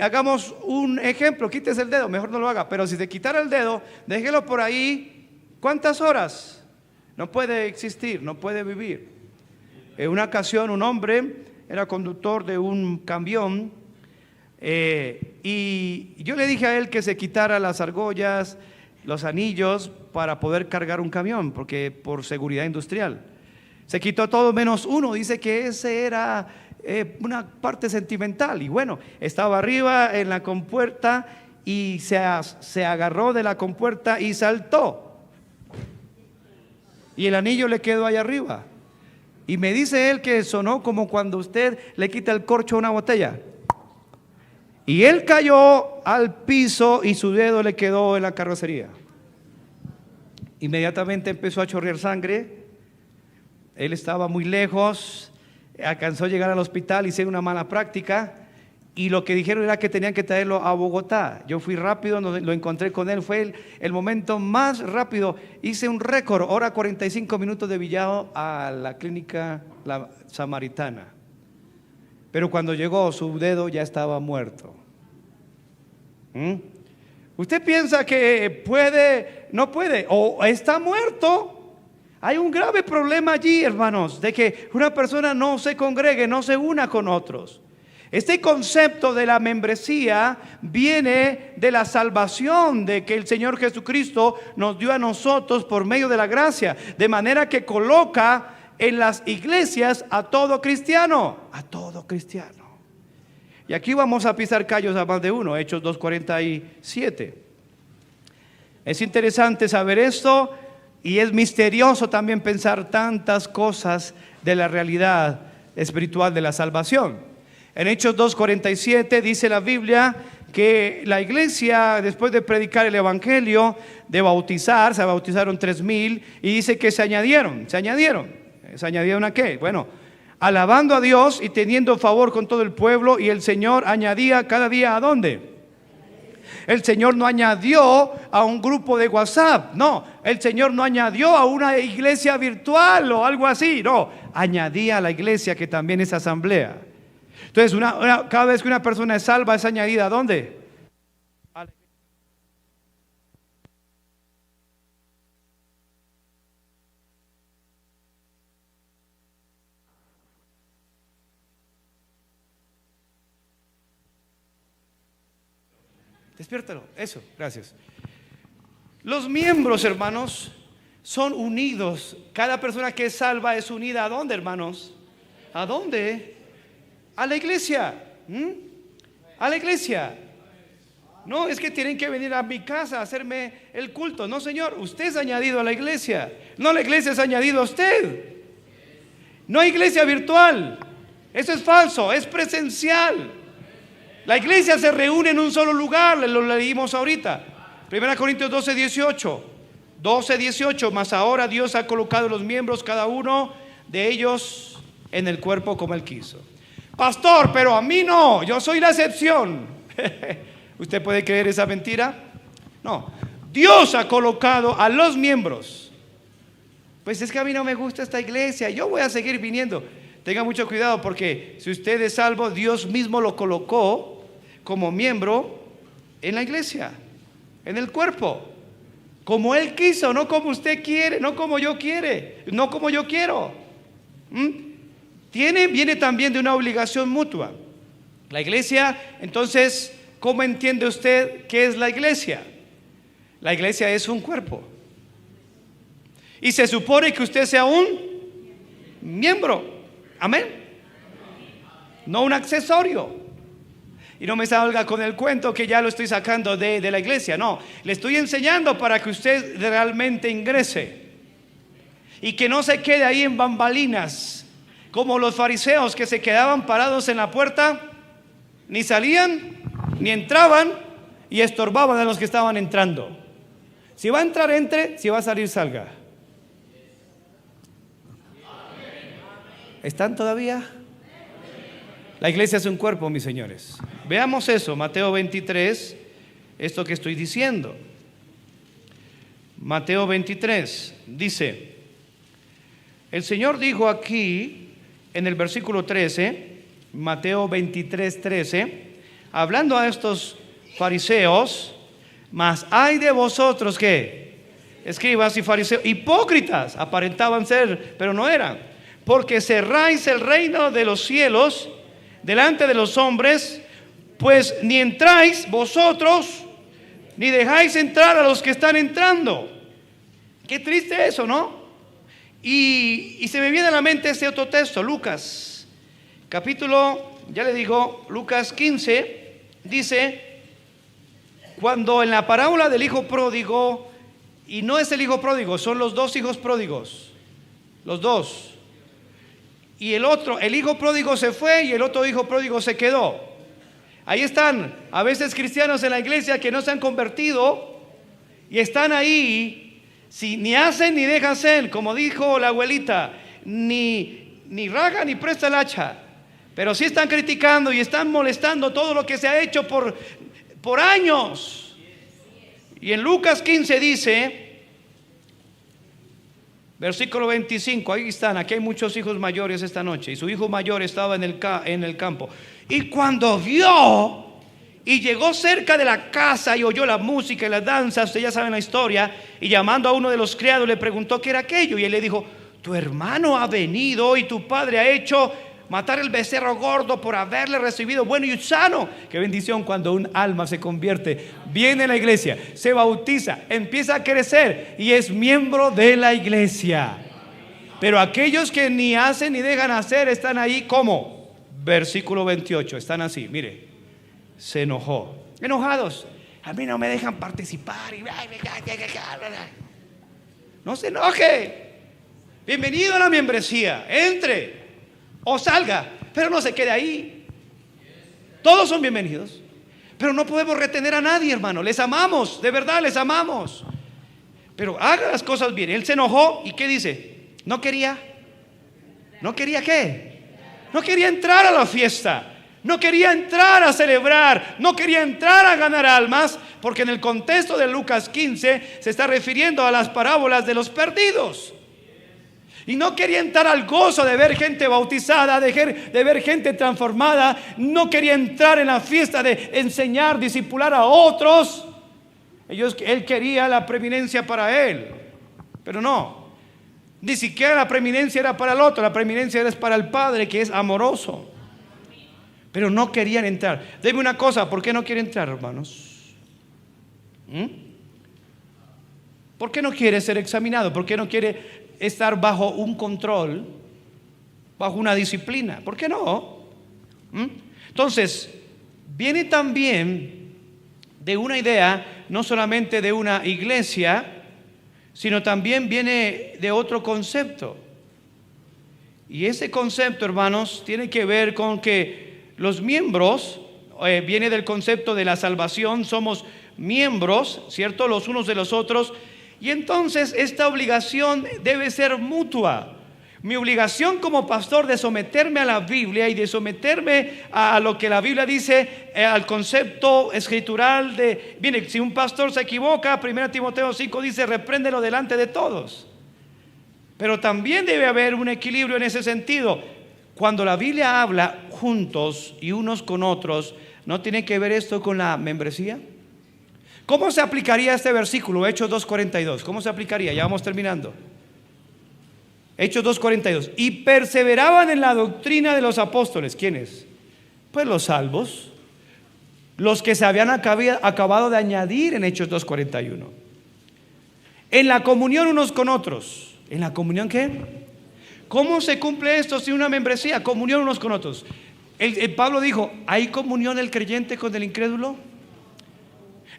Hagamos un ejemplo: quítese el dedo, mejor no lo haga, pero si se quitara el dedo, déjelo por ahí, ¿cuántas horas? No puede existir, no puede vivir. En una ocasión un hombre era conductor de un camión, y yo le dije a él que se quitara las argollas, los anillos, para poder cargar un camión, porque por seguridad industrial. Se quitó todo menos uno. Dice que ese era una parte sentimental. Y bueno, estaba arriba en la compuerta y se agarró de la compuerta y saltó. Y el anillo le quedó ahí arriba. Y me dice él que sonó como cuando usted le quita el corcho a una botella. Y él cayó al piso y su dedo le quedó en la carrocería. Inmediatamente empezó a chorrear sangre. Él estaba muy lejos, alcanzó a llegar al hospital, hice una mala práctica, y lo que dijeron era que tenían que traerlo a Bogotá. Yo fui rápido, lo encontré con él, fue el momento más rápido. Hice un récord, hora 45 minutos de Villado a la clínica La Samaritana. Pero cuando llegó, su dedo ya estaba muerto. ¿Usted piensa que puede? No puede, o está muerto. Hay un grave problema allí, hermanos, de que una persona no se congregue, no se una con otros. Este concepto de la membresía viene de la salvación de que el Señor Jesucristo nos dio a nosotros por medio de la gracia, de manera que coloca en las iglesias a todo cristiano, a todo cristiano. Y aquí vamos a pisar callos a más de uno. Hechos 2:47. Es interesante saber esto. Y es misterioso también pensar tantas cosas de la realidad espiritual de la salvación. En Hechos 2:47 dice la Biblia que la iglesia, después de predicar el evangelio, de bautizar, se bautizaron 3,000, y dice que se añadieron ¿a qué? Bueno, alabando a Dios y teniendo favor con todo el pueblo, y el Señor añadía cada día, ¿a dónde? El Señor no añadió a un grupo de WhatsApp, no, el Señor no añadió a una iglesia virtual o algo así, no, añadía a la iglesia, que también es asamblea. Entonces, cada vez que una persona es salva, es añadida ¿a dónde? Despiértalo, eso, gracias. Los miembros, hermanos, son unidos. Cada persona que es salva es unida ¿a dónde, hermanos? ¿A dónde? A la iglesia. A la iglesia. No, es que tienen que venir a mi casa a hacerme el culto. No, Señor, usted es añadido a la iglesia. No, la iglesia es añadido a usted. No hay iglesia virtual. Eso es falso, es presencial. La iglesia se reúne en un solo lugar, lo leímos ahorita. 1 Corintios 12:18, mas ahora Dios ha colocado los miembros, cada uno de ellos, en el cuerpo como Él quiso. Pastor, pero a mí no, yo soy la excepción. ¿Usted puede creer esa mentira? No, Dios ha colocado a los miembros. Pues es que a mí no me gusta esta iglesia, yo voy a seguir viniendo. Tenga mucho cuidado, porque si usted es salvo, Dios mismo lo colocó como miembro en la iglesia, en el cuerpo, como Él quiso, no como usted quiere, no como yo quiero. Viene también de una obligación mutua. La iglesia, entonces, ¿cómo entiende usted qué es la iglesia? La iglesia es un cuerpo, y se supone que usted sea un miembro. Amén. No un accesorio. Y no me salga con el cuento que ya lo estoy sacando de la iglesia. No, le estoy enseñando para que usted realmente ingrese y que no se quede ahí en bambalinas, como los fariseos que se quedaban parados en la puerta, ni salían ni entraban, y estorbaban a los que estaban entrando. Si va a entrar, entre; si va a salir, salga. ¿Están todavía? La iglesia es un cuerpo, mis señores. Veamos eso, Mateo 23, esto que estoy diciendo. Mateo 23 dice: el Señor dijo aquí en el versículo 13, Mateo 23:13, hablando a estos fariseos: mas hay de vosotros, ¿qué? Escribas y fariseos, hipócritas, aparentaban ser, pero no eran, porque cerráis el reino de los cielos delante de los hombres, pues ni entráis vosotros, ni dejáis entrar a los que están entrando. Qué triste eso, ¿no? Y se me viene a la mente este otro texto, Lucas, capítulo, ya le digo, Lucas 15, dice, cuando en la parábola del hijo pródigo, y no es el hijo pródigo, son los dos hijos pródigos, los dos. Y el hijo pródigo se fue y el otro hijo pródigo se quedó. Ahí están a veces cristianos en la iglesia que no se han convertido y están ahí, ni hacen ni dejan hacer, como dijo la abuelita, ni raja ni presta el hacha, pero sí están criticando y están molestando todo lo que se ha hecho por años. Y en Lucas 15 dice, versículo 25, ahí están, aquí hay muchos hijos mayores esta noche, y su hijo mayor estaba en el campo, y cuando vio y llegó cerca de la casa y oyó la música y la danza, ustedes ya saben la historia, y llamando a uno de los criados le preguntó qué era aquello, y él le dijo: tu hermano ha venido y tu padre ha hecho matar el becerro gordo por haberle recibido bueno y sano. Qué bendición cuando un alma se convierte, viene a la iglesia, se bautiza, empieza a crecer y es miembro de la iglesia. Pero aquellos que ni hacen ni dejan hacer están ahí como, versículo 28, están así, mire, se enojó, enojados, a mí no me dejan participar. No se enoje. Bienvenido a la membresía. Entre o salga, pero no se quede ahí. Todos son bienvenidos. Pero no podemos retener a nadie, hermano. Les amamos, de verdad les amamos. Pero haga las cosas bien. Él se enojó y ¿qué dice? No quería. ¿No quería qué? No quería entrar a la fiesta. No quería entrar a celebrar. No quería entrar a ganar almas. Porque en el contexto de Lucas 15 se está refiriendo a las parábolas de los perdidos. Y no quería entrar al gozo de ver gente bautizada, de ver gente transformada. No quería entrar en la fiesta de enseñar, discipular a otros. Él quería la preeminencia para él. Pero no, ni siquiera la preeminencia era para el otro. La preeminencia era para el Padre, que es amoroso. Pero no querían entrar. Dime una cosa, ¿por qué no quiere entrar, hermanos? ¿Por qué no quiere ser examinado? ¿Por qué no quiere estar bajo un control, bajo una disciplina? ¿Por qué no? Entonces, viene también de una idea, no solamente de una iglesia, sino también viene de otro concepto. Y ese concepto, hermanos, tiene que ver con que los miembros, viene del concepto de la salvación, somos miembros, ¿cierto? Los unos de los otros. Y entonces esta obligación debe ser mutua. Mi obligación como pastor de someterme a la Biblia y de someterme a lo que la Biblia dice, al concepto escritural de, mire, si un pastor se equivoca, 1 Timoteo 5 dice, repréndelo delante de todos. Pero también debe haber un equilibrio en ese sentido. Cuando la Biblia habla juntos y unos con otros, ¿no tiene que ver esto con la membresía? ¿Cómo se aplicaría este versículo, Hechos 2:42? ¿Cómo se aplicaría? Ya vamos terminando. Hechos 2:42. Y perseveraban en la doctrina de los apóstoles. ¿Quiénes? Pues los salvos, los que se habían acabado de añadir en Hechos 2:41. En la comunión unos con otros. ¿En la comunión qué? ¿Cómo se cumple esto sin una membresía? Comunión unos con otros. Pablo dijo, ¿hay comunión del creyente con el incrédulo?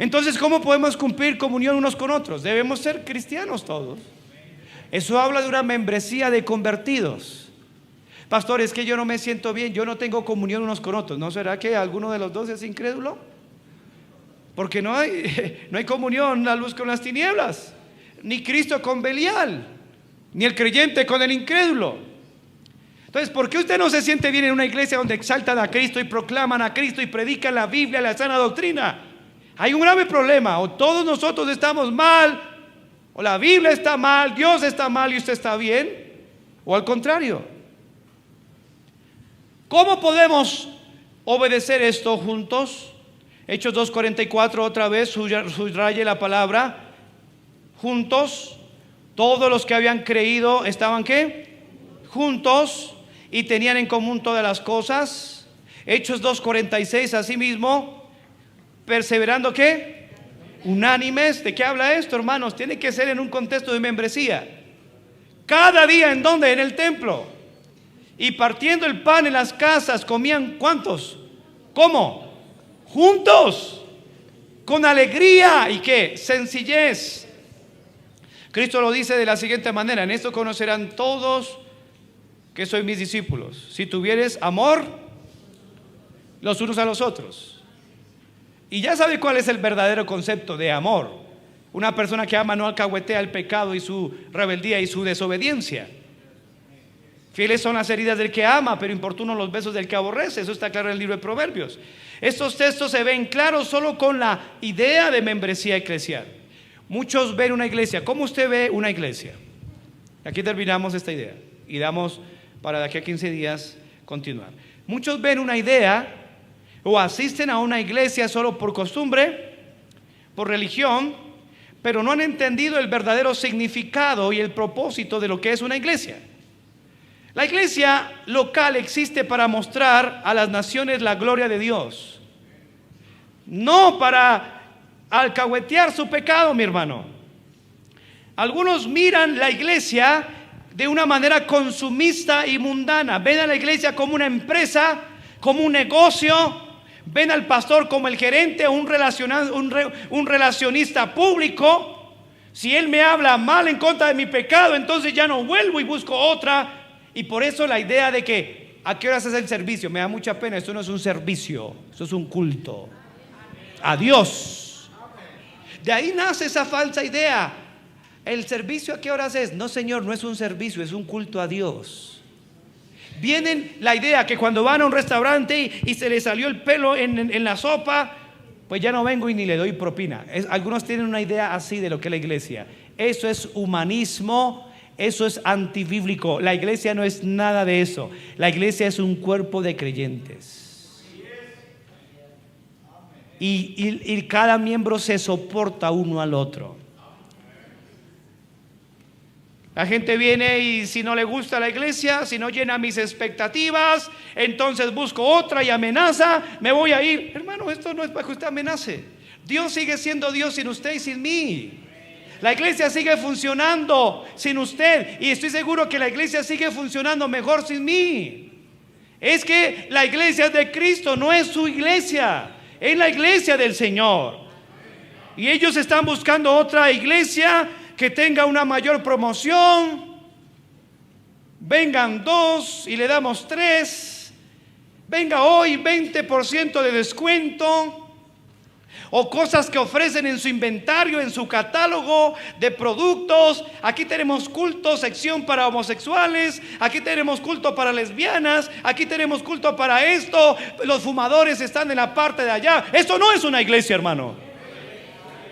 Entonces, ¿cómo podemos cumplir comunión unos con otros? Debemos ser cristianos todos. Eso habla de una membresía de convertidos. Pastor, es que yo no me siento bien, yo no tengo comunión unos con otros. ¿No será que alguno de los dos es incrédulo? Porque no hay comunión, la luz con las tinieblas, ni Cristo con Belial, ni el creyente con el incrédulo. Entonces, ¿por qué usted no se siente bien en una iglesia donde exaltan a Cristo y proclaman a Cristo y predican la Biblia, la sana doctrina? Hay un grave problema. O todos nosotros estamos mal, o la Biblia está mal, Dios está mal y usted está bien, o al contrario. ¿Cómo podemos obedecer esto juntos? Hechos 2:44, otra vez subraye la palabra juntos. Todos los que habían creído estaban ¿qué? Juntos y tenían en común todas las cosas. Hechos 2:46, asimismo, perseverando ¿qué? Unánimes. ¿De qué habla esto, hermanos? Tiene que ser en un contexto de membresía. Cada día, ¿en dónde? En el templo. Y partiendo el pan en las casas, comían ¿cuántos? ¿Cómo? Juntos, con alegría y ¿qué? Sencillez. Cristo lo dice de la siguiente manera: en esto conocerán todos que sois mis discípulos, si tuvieres amor los unos a los otros. Y ya sabe cuál es el verdadero concepto de amor. Una persona que ama no alcahuetea el pecado y su rebeldía y su desobediencia. Fieles son las heridas del que ama, pero importunos los besos del que aborrece. Eso está claro en el libro de Proverbios. Estos textos se ven claros solo con la idea de membresía eclesial. Muchos ven una iglesia. ¿Cómo usted ve una iglesia? Aquí terminamos esta idea y damos para de aquí a 15 días continuar. Muchos ven una idea o asisten a una iglesia solo por costumbre, por religión, pero no han entendido el verdadero significado y el propósito de lo que es una iglesia. La iglesia local existe para mostrar a las naciones la gloria de Dios, no para alcahuetear su pecado, mi hermano. Algunos miran la iglesia de una manera consumista y mundana. Ven a la iglesia como una empresa, como un negocio. Ven al pastor como el gerente, un relacionista público. Si Él me habla mal en contra de mi pecado, entonces ya no vuelvo y busco otra. Y por eso la idea de que ¿a qué horas es el servicio? Me da mucha pena. Esto no es un servicio, esto es un culto a Dios. De ahí nace esa falsa idea. ¿El servicio a qué horas es? No, Señor, no es un servicio, es un culto a Dios. Vienen la idea que cuando van a un restaurante y se le salió el pelo en la sopa, pues ya no vengo y ni le doy propina. Algunos tienen una idea así de lo que es la iglesia. Eso es humanismo, eso es antibíblico. La iglesia no es nada de eso. La iglesia es un cuerpo de creyentes. Y cada miembro se soporta uno al otro. La gente viene y si no le gusta la iglesia, si no llena mis expectativas, entonces busco otra y amenaza, me voy a ir. Hermano, esto no es para que usted amenace. Dios sigue siendo Dios sin usted y sin mí. La iglesia sigue funcionando sin usted y estoy seguro que la iglesia sigue funcionando mejor sin mí. Es que la iglesia es de Cristo, no es su iglesia, es la iglesia del Señor. Y ellos están buscando otra iglesia que tenga una mayor promoción. Vengan 2 y le damos 3. Venga hoy 20% de descuento. O cosas que ofrecen en su inventario, en su catálogo de productos. Aquí tenemos culto, sección para homosexuales. Aquí tenemos culto para lesbianas. Aquí tenemos culto para esto. Los fumadores están en la parte de allá. Esto no es una iglesia, hermano.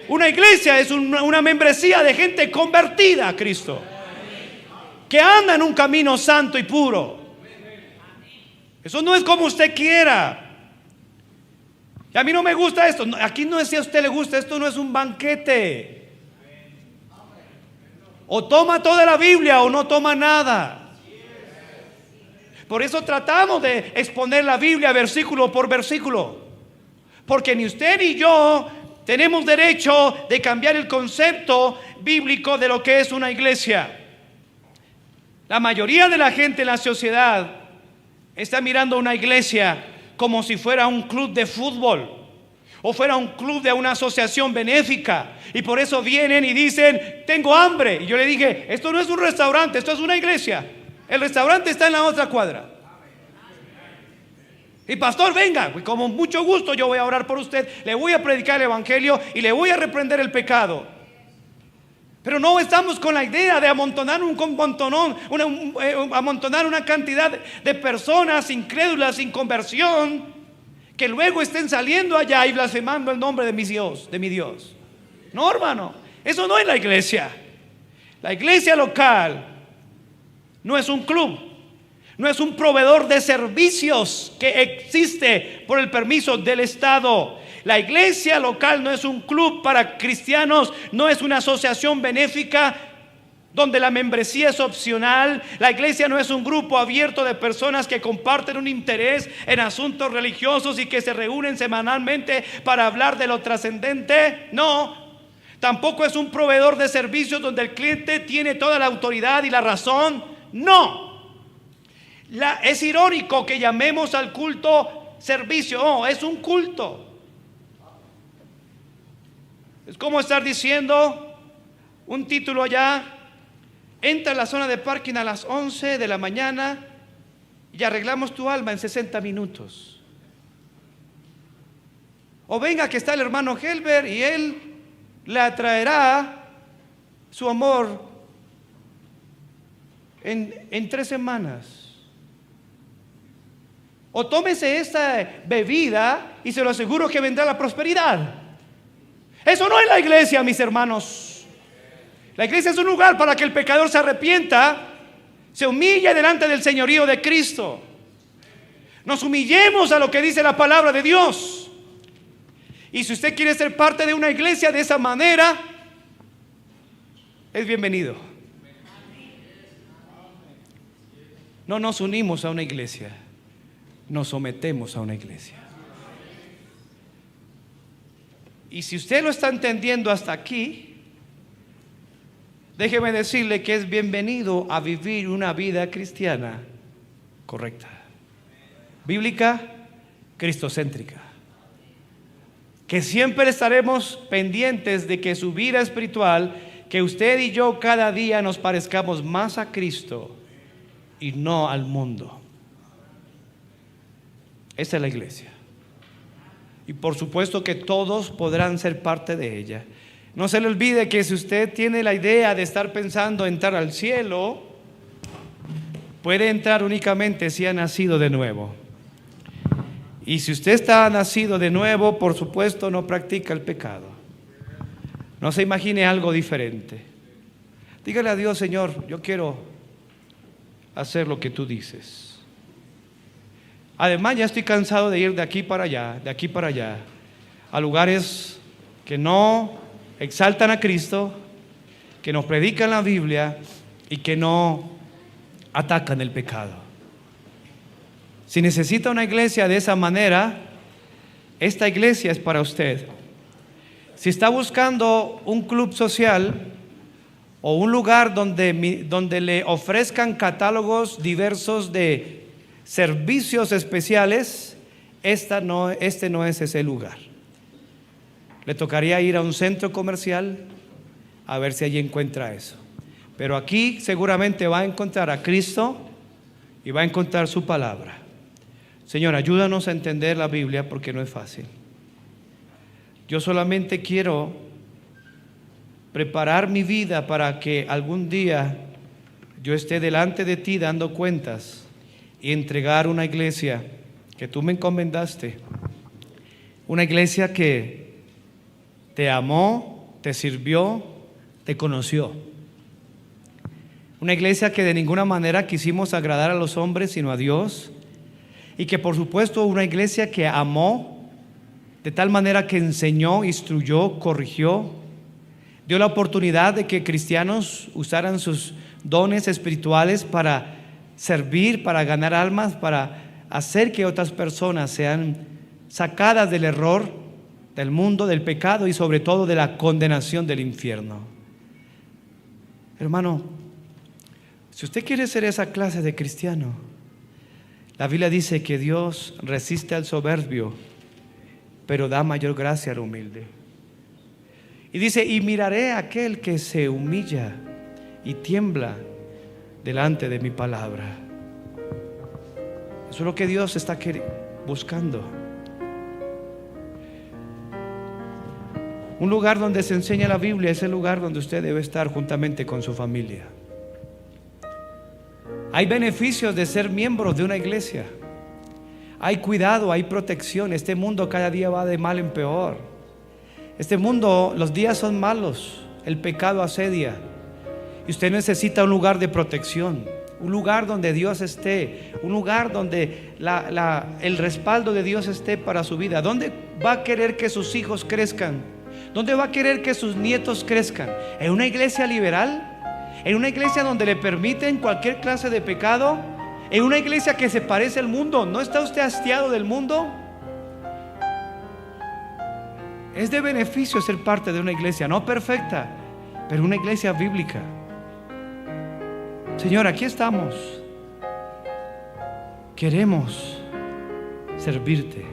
Una iglesia es una membresía de gente convertida a Cristo, que anda en un camino santo y puro. Eso no es como usted quiera. Y a mí no me gusta esto. Aquí no es si a usted le gusta. Esto no es un banquete. O toma toda la Biblia o no toma nada. Por eso tratamos de exponer la Biblia versículo por versículo, porque ni usted ni yo tenemos derecho de cambiar el concepto bíblico de lo que es una iglesia. La mayoría de la gente en la sociedad está mirando una iglesia como si fuera un club de fútbol o fuera un club de una asociación benéfica. Y por eso vienen y dicen, tengo hambre. Y yo le dije, esto no es un restaurante, esto es una iglesia. El restaurante está en la otra cuadra. Y pastor, venga, como mucho gusto yo voy a orar por usted, le voy a predicar el evangelio y le voy a reprender el pecado. Pero no estamos con la idea de amontonar amontonar una cantidad de personas incrédulas, sin conversión, que luego estén saliendo allá y blasfemando el nombre de mi Dios. No, hermano, eso no es la iglesia. La iglesia local no es un club. No es un proveedor de servicios que existe por el permiso del Estado. La iglesia local no es un club para cristianos, no es una asociación benéfica donde la membresía es opcional. La iglesia no es un grupo abierto de personas que comparten un interés en asuntos religiosos y que se reúnen semanalmente para hablar de lo trascendente. No. Tampoco es un proveedor de servicios donde el cliente tiene toda la autoridad y la razón. No. Es irónico que llamemos al culto servicio. No, es un culto. Es como estar diciendo un título allá: entra a la zona de parking a las 11 de la mañana y arreglamos tu alma en 60 minutos. O venga que está el hermano Helber y él le atraerá su amor en 3 semanas. O tómese esta bebida y se lo aseguro que vendrá la prosperidad. Eso no es la iglesia, mis hermanos. La iglesia es un lugar para que el pecador se arrepienta, se humille delante del señorío de Cristo. Nos humillemos a lo que dice la palabra de Dios. Y si usted quiere ser parte de una iglesia de esa manera, es bienvenido. No nos unimos a una iglesia, nos sometemos a una iglesia. Y si usted lo está entendiendo hasta aquí, déjeme decirle que es bienvenido a vivir una vida cristiana correcta, bíblica, cristocéntrica. Que siempre estaremos pendientes de que su vida espiritual que usted y yo cada día nos parezcamos más a Cristo y no al mundo. Esta es la iglesia. Y por supuesto que todos podrán ser parte de ella. No se le olvide que si usted tiene la idea de estar pensando en entrar al cielo, puede entrar únicamente si ha nacido de nuevo. Y si usted está nacido de nuevo, por supuesto no practica el pecado. No se imagine algo diferente. Dígale a Dios: Señor, yo quiero hacer lo que tú dices. Además, ya estoy cansado de ir de aquí para allá, a lugares que no exaltan a Cristo, que no predican la Biblia y que no atacan el pecado. Si necesita una iglesia de esa manera, esta iglesia es para usted. Si está buscando un club social o un lugar donde le ofrezcan catálogos diversos de servicios especiales, este no es ese lugar. Le tocaría ir a un centro comercial a ver si allí encuentra eso. Pero aquí seguramente va a encontrar a Cristo y va a encontrar su palabra. Señor, ayúdanos a entender la Biblia porque no es fácil. Yo solamente quiero preparar mi vida para que algún día yo esté delante de ti dando cuentas y entregar una iglesia que tú me encomendaste. Una iglesia que te amó, te sirvió, te conoció. Una iglesia que de ninguna manera quisimos agradar a los hombres, sino a Dios. Y que por supuesto una iglesia que amó de tal manera que enseñó, instruyó, corrigió, dio la oportunidad de que cristianos usaran sus dones espirituales para servir, para ganar almas, para hacer que otras personas sean sacadas del error, del mundo, del pecado y sobre todo de la condenación del infierno. Hermano, si usted quiere ser esa clase de cristiano, la Biblia dice que Dios resiste al soberbio, pero da mayor gracia al humilde. Y dice: y miraré a aquel que se humilla y tiembla delante de mi palabra. Eso es lo que Dios está buscando. Un lugar donde se enseña la Biblia es el lugar donde usted debe estar juntamente con su familia. Hay beneficios de ser miembro de una iglesia. Hay cuidado, hay protección. Este mundo cada día va de mal en peor. Este mundo, los días son malos. El pecado asedia. Y usted necesita un lugar de protección. Un lugar donde Dios esté. Un lugar donde el respaldo de Dios esté para su vida. ¿Dónde va a querer que sus hijos crezcan? ¿Dónde va a querer que sus nietos crezcan? ¿En una iglesia liberal? ¿En una iglesia donde le permiten cualquier clase de pecado? ¿En una iglesia que se parece al mundo? ¿No está usted hastiado del mundo? Es de beneficio ser parte de una iglesia, no perfecta, pero una iglesia bíblica. Señor, aquí estamos. Queremos servirte.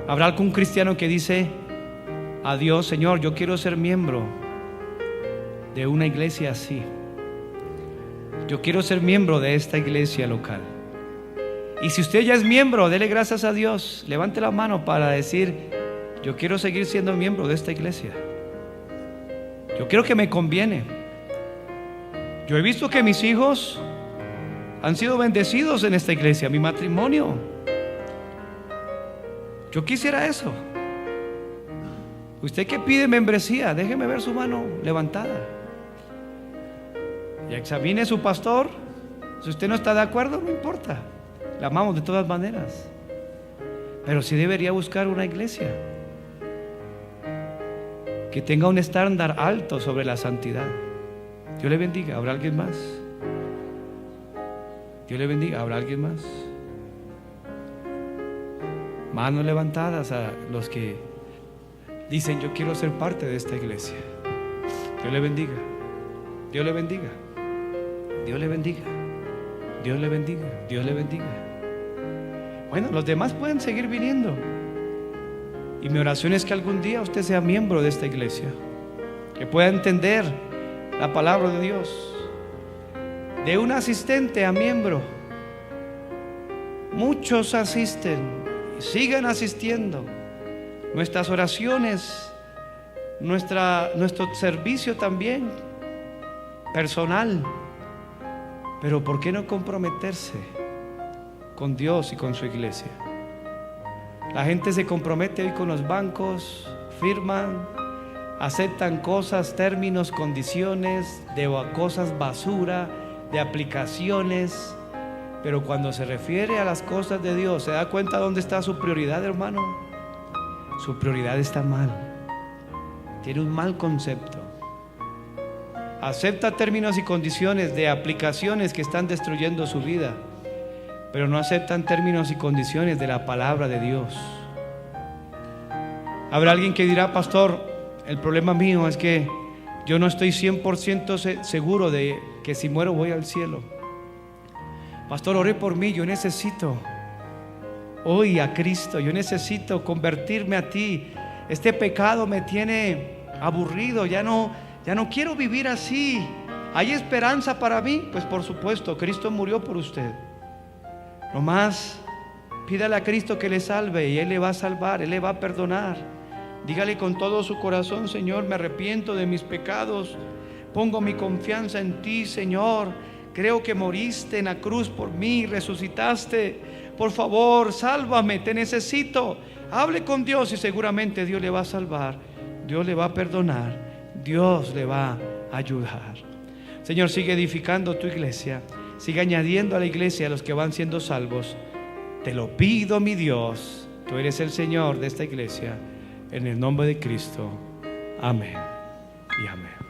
¿Habrá algún cristiano que dice a Dios: Señor, yo quiero ser miembro de una iglesia así? Yo quiero ser miembro de esta iglesia local. Y si usted ya es miembro, dele gracias a Dios. Levante la mano para decir: yo quiero seguir siendo miembro de esta iglesia. Yo creo que me conviene. Yo he visto que mis hijos han sido bendecidos en esta iglesia, mi matrimonio. Yo quisiera eso. Usted que pide membresía, déjeme ver su mano levantada. Y examine su pastor. Si usted no está de acuerdo, no importa. La amamos de todas maneras. Pero sí debería buscar una iglesia que tenga un estándar alto sobre la santidad. Dios le bendiga. ¿Habrá alguien más? Dios le bendiga. ¿Habrá alguien más? Manos levantadas a los que dicen: yo quiero ser parte de esta iglesia. Dios le bendiga. Dios le bendiga. Dios le bendiga. Dios le bendiga. Dios le bendiga. Bueno, los demás pueden seguir viniendo. Y mi oración es que algún día usted sea miembro de esta iglesia, que pueda entender la palabra de Dios. De un asistente a miembro. Muchos asisten y sigan asistiendo. Nuestras oraciones, nuestro servicio también, personal. Pero ¿por qué no comprometerse con Dios y con su iglesia? La gente se compromete hoy con los bancos, firman, aceptan cosas, términos, condiciones, de cosas basura, de aplicaciones. Pero cuando se refiere a las cosas de Dios, ¿se da cuenta dónde está su prioridad, hermano? Su prioridad está mal. Tiene un mal concepto. Acepta términos y condiciones de aplicaciones que están destruyendo su vida, pero no aceptan términos y condiciones de la palabra de Dios. Habrá alguien que dirá: pastor, el problema mío es que yo no estoy 100% seguro de que si muero voy al cielo. Pastor, ore por mí, yo necesito hoy a Cristo, yo necesito convertirme a ti. Este pecado me tiene aburrido, ya no quiero vivir así. ¿Hay esperanza para mí? Pues por supuesto, Cristo murió por usted. Nomás pídale a Cristo que le salve y Él le va a salvar, Él le va a perdonar. Dígale con todo su corazón: Señor, me arrepiento de mis pecados, pongo mi confianza en ti, Señor. Creo que moriste en la cruz por mí, resucitaste. Por favor, sálvame, te necesito. Hable con Dios y seguramente Dios le va a salvar, Dios le va a perdonar, Dios le va a ayudar. Señor, sigue edificando tu iglesia, sigue añadiendo a la iglesia a los que van siendo salvos. Te lo pido, mi Dios, tú eres el Señor de esta iglesia, en el nombre de Cristo. Amén y amén.